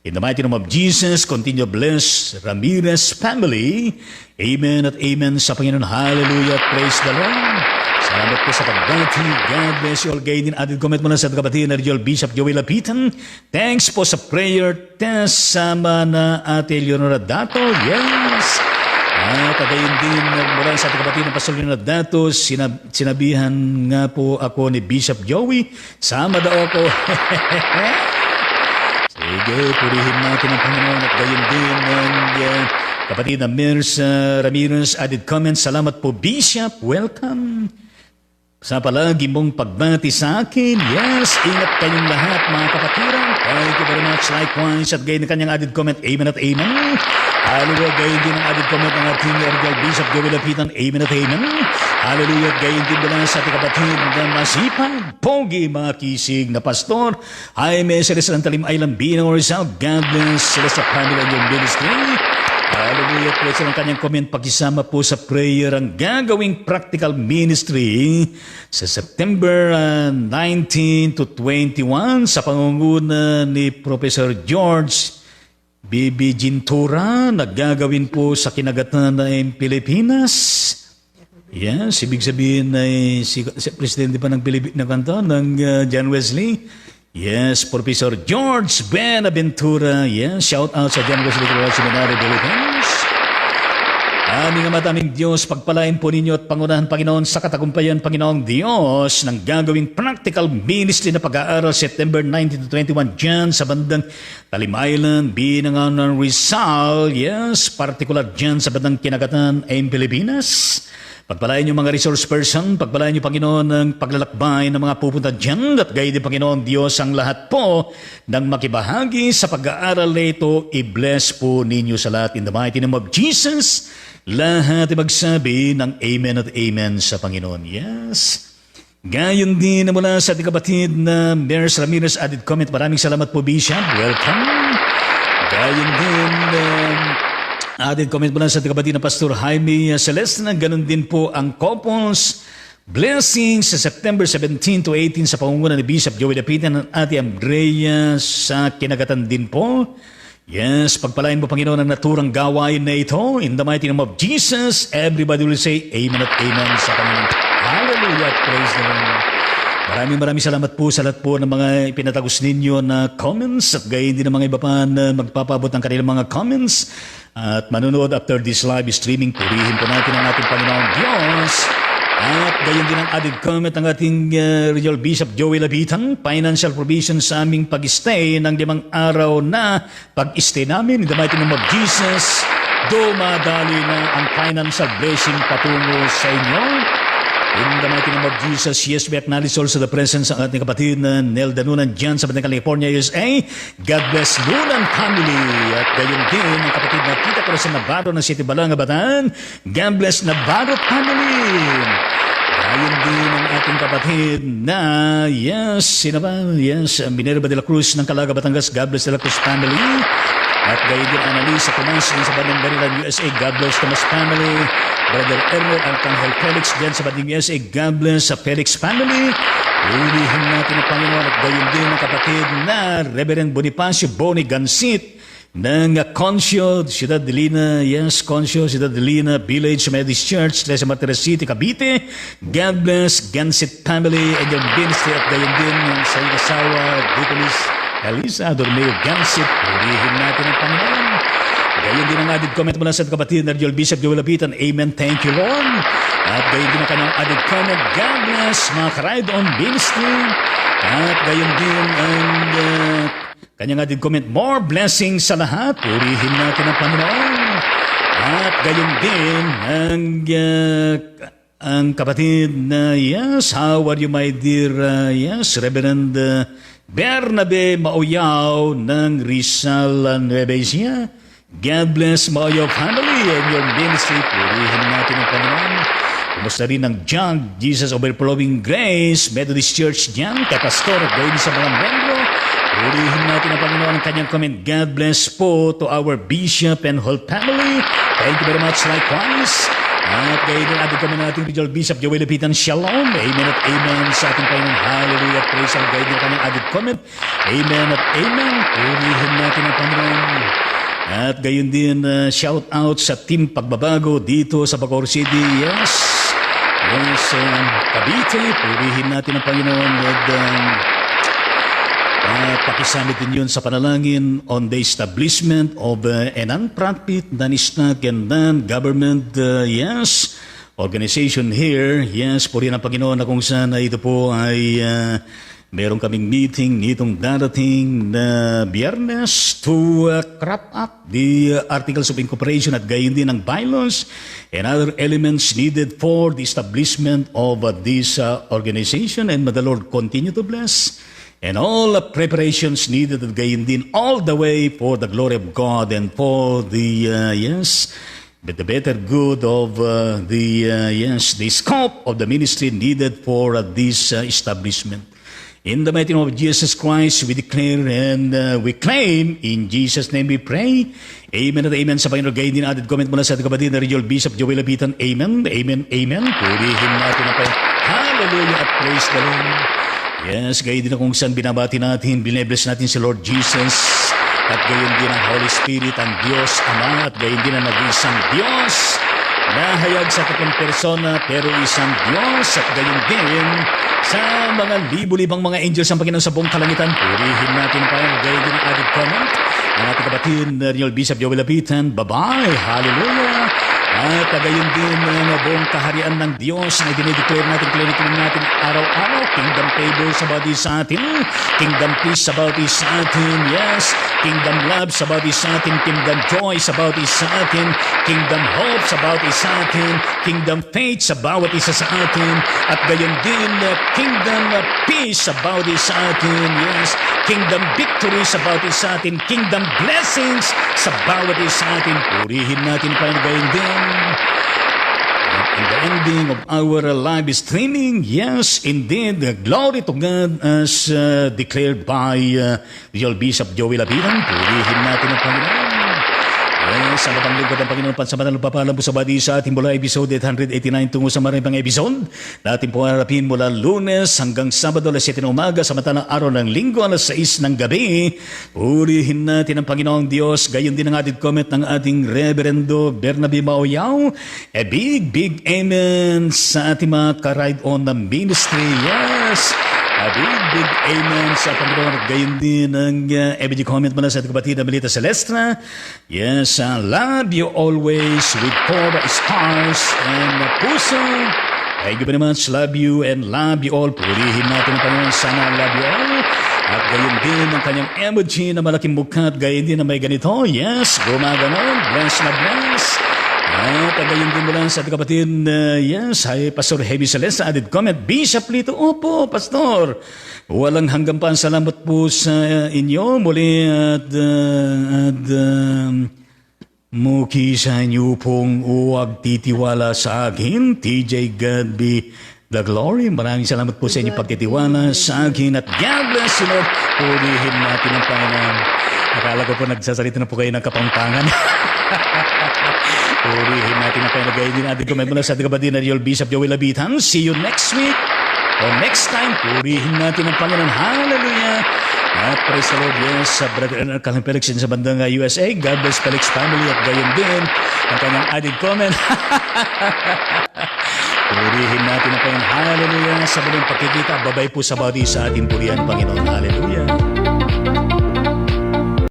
In the mighty name of Jesus, continue bless Ramirez family. Amen at amen sa Panginoon. Hallelujah. Praise the Lord. Salamat po sa pagbati. God bless you all. Gayon din added comment mo na sa kapatid na Regional Bishop Joey Lapitan. Thanks po sa prayer test sama na Ate Leonora Dato. Yes. At gayon din mula sa kapatid na Pastor Leonora Dato, sinabihan nga po ako ni Bishop Joey. Sama daw ako. Sige, purihin natin ang Panginoon at gayon din ng kapatid na Mers Ramirez added comment. Salamat po, Bishop. Welcome. Sa palagi mong pagbati sa akin. Yes, ingat kayong lahat mga kapatiran. Thank you very much. Likewise, at gayon ng kanyang added comment. Amen at amen. Hallelujah, gayon din ang added comment ng ating Regional Bishop Joey Lapitan. Amen at amen. Hallelujah, gayon din mula sa ating kapatid na masipag, pogi, makisig na pastor. Jaime Celeste ng Talim Island, Binang Rizal. God bless Celeste family and your ministry. Hallelujah. Praise ang kanyang comment. Pakisama po sa prayer ang gagawing practical ministry sa September 19 to 21 sa pangunguna ni Professor George B.B. Gintura na gagawin po sa kinagatan ng Pilipinas. Yes, ibig sabihin ay si Presidente pa ng John Wesley. Yes, Professor George Benaventura. Yes, shout out sa John Wesley Theological Seminary, Philippines. Aming amataming Diyos, pagpalain po ninyo at pangunahan, Panginoon, sa katagumpayan, Panginoong Diyos, ng gagawing practical ministry na pag-aaral September 19 to 21 dyan sa bandang Talim Island, Binangon ng Rizal. Yes, particular dyan sa bandang Kinagatan ay Pilipinas. Pagpalain niyo mga resource person, pagpalain niyo, Panginoon, ng paglalakbay ng mga pupunta dyan at gayon din, Panginoon Diyos, ang lahat po ng makibahagi sa pag-aaral na ito, i-bless po ninyo sa lahat in the mighty name of Jesus. Lahat ay magsabi ng Amen at Amen sa Panginoon. Yes. Gayon din na mula sa ating kapatid na Maris Ramirez added comment. Maraming salamat po, Bishop. Welcome. Gayon din added comment mula sa ating kapatid na Pastor Jaime Celeste na ganun din po ang couples blessings sa September 17 to 18 sa pangunguna ni Bishop Joey Lapitan at Ate Andrea sa Kinagatan din po. Yes, pagpalain mo, Panginoon, ang naturang gawain na ito. In the mighty name of Jesus, everybody will say Amen at Amen sa Panginoon. Hallelujah, praise the Lord. Maraming salamat po sa lahat po ng mga ipinatagos ninyo na comments at gayon din ng mga iba pa na magpapabot ng kanilang mga comments at manunood after this live streaming. Purihin po natin ang ating Panginoong Diyos. At gayon din ang added comment ng ating Regional Bishop Joey Lapitan, financial provision sa aming pag-stay ng 5 araw na pag-stay namin. In the mighty name of Jesus, dumadali na ang financial blessing patungo sa inyo. In the mighty name of Jesus, yes, we acknowledge also the presence ng ating kapatid na Nelda Nunan dyan sa Bandang California, USA. God bless Nunan family. At gayon din ang kapatid na Tita Corazon Navarro ng City Balanga, Bataan. God bless Navarro family. Gayon din ang ating kapatid na, yes, sino ba? Yes, Minerva de la Cruz ng Calaga, Batangas. God bless de la Cruz family. At gayon din Annalisa Tomas sa Bandang Maryland, USA. God bless Tomas family. Brother Errol Arcangel Felix dyan sa Bandang USA. God bless sa Felix family. Ulihin natin ang Panginoon at gayon din ang kapatid na Reverend Bonifacio Boni Gansit ng Concio, Ciudad de Lina, yes, Concio, Ciudad de Lina Village Methodist Church, Trece Martires City, Cavite. God bless Gansit family and your ministry at gayon din sa iyong asawa, Deaconess Elisa Dormeo Gansit. Ulihin natin ang Panginoon. Gayon din ang added comment mula sa kapatid na Regional Bishop Joel Lapitan. Amen, thank you Lord. At gayon din ang kanyang added comment. God bless mga Karide on Ministry. At gayon din ang kanyang added comment. More blessings sa lahat. Purihin natin ang Panginoon. At gayon din ang kapatid na, yes, how are you my dear, yes, Reverend Bernabe Mauyaw ng Rizal Nueva Ecija. God bless mo your family and your ministry. Purihin natin ang Panginoon. Kumusta rin ang John, Jesus Overflowing Grace, Methodist Church dyan, kay Pastor at gayon sa mga membro. Purihin natin ang Panginoon ang kanyang comment. God bless po to our Bishop and whole family. Thank you very much likewise. At gayon din ating kami natin Regional Bishop Joey Lapitan. Shalom. Amen at Amen sa ating Panginoon. Hallelujah. Praise ang gayon din ang kanyang added comment. Amen at Amen. Purihin natin ang Panginoon. At gayon din, shout out sa Team Pagbabago dito sa Bacoor City. Yes, yes, Cavite. Purihin natin ang Panginoon at pakisamit din yun sa panalangin on the establishment of a non-profit, non-stock and non-government, yes, organization here. Yes, purihin ang Panginoon na kung saan ito po ay meron kaming meeting nitong darating na Biyernes to crop up the articles of incorporation at gayon din ang bylaws and other elements needed for the establishment of this organization. And may the Lord continue to bless and all the preparations needed at gayon din all the way for the glory of God and for the, but the better good of the scope of the ministry needed for this establishment. In the mighty name of Jesus Christ, we declare and we claim. In Jesus' name we pray. Amen at amen. Sa Panginoon, gayon din added comment mula sa ating kapatid na Regional Bishop Joel Abitan. Amen, amen, amen. Purihin natin ang Panginoon. Hallelujah at praise the Lord. Yes, gayon din na kung saan binabati natin, binebless natin si Lord Jesus. At gayon din ang Holy Spirit, ang Diyos Ama. At gayon din ang nag-iisang Diyos. Nahayag sa tatlong persona pero isang Diyos. At gayon din sa mga libo-libang mga angels ang Panginoon sa buong kalangitan. Purihin natin pa yung gayon din ang added comment. Ang ating kapatid, Regional Bishop Joel Abitan. Bye-bye. Hallelujah. At gayon din ang buong kaharian ng Diyos na dinideclare natin, klinikin natin araw-araw. Kingdom favor sa bawat isa atin. Kingdom peace sa bawat isa atin. Yes. Kingdom love sa bawat isa atin. Kingdom joy sa bawat isa atin. Kingdom hope sa bawat isa atin. Kingdom faith sa bawat isa sa atin. At gayon din kingdom peace sa bawat isa atin. Yes. Kingdom victory sa bawat isa atin. Kingdom blessings sa bawat isa atin. Purihin natin pa yung gayon din. In the ending of our live streaming, yes, indeed, glory to God as declared by Regional Bishop Joel Abitan. Purihin natin ang Panginoon. Yes, ang kapang lingkod ng Panginoon pansamantalang papalam po sa badi sa ating mula episode 889 tungo sa maraming pang episode. Natin po harapin mula Lunes hanggang Sabado alas 7 ng umaga samantalang araw ng Linggo alas 6 ng gabi. Purihin natin ang Panginoong Diyos. Gayon din ang added comment ng ating Reverendo Bernabe Maoyaw. A big amen sa ating mga ka-ride on the ministry. Yes! A big amen sa Panginoon. At gayon din ang every comment mula sa ating kapatid na Melita Celestra. Yes, love you always with 4 stars and puso. Thank you very much. Love you and love you all. Purihin natin ang Panginoon. Sana love you all. At gayon din ang kanyang emoji na malaking mukha at gayon din na may ganito. Yes, gumaganon. Bless na bless. At gayon din mula sa ating kapatid, yes, hi, Pastor Heavy Celeste, added comment, Bishop Lito, opo, Pastor. Walang hanggang pa, salamat po sa inyo muli at muki sa inyo pong huwag titiwala sa akin, TJ God be the glory. Maraming salamat po sa inyong pagtitiwala sa akin at God bless you, Lord. Purihin natin ang Panginoon. Akala ko po nagsasalita na po kayo ng kapampangan. Purihin natin ang Panginoon. Din natin comment mula sa ating kapatid na Regional Bishop Joel Abitan. See you next week or next time. Purihin natin ang Panginoon. Hallelujah. At praise the Lord. Yes, sa Brother Calvin Felix sa bandang USA. God bless Felix family at gayon din ang kanyang added comment. Purihin natin ang Panginoon. Hallelujah. Sa muling pagkikita, babay po sa bawat isa ating purihan, Panginoon. Hallelujah.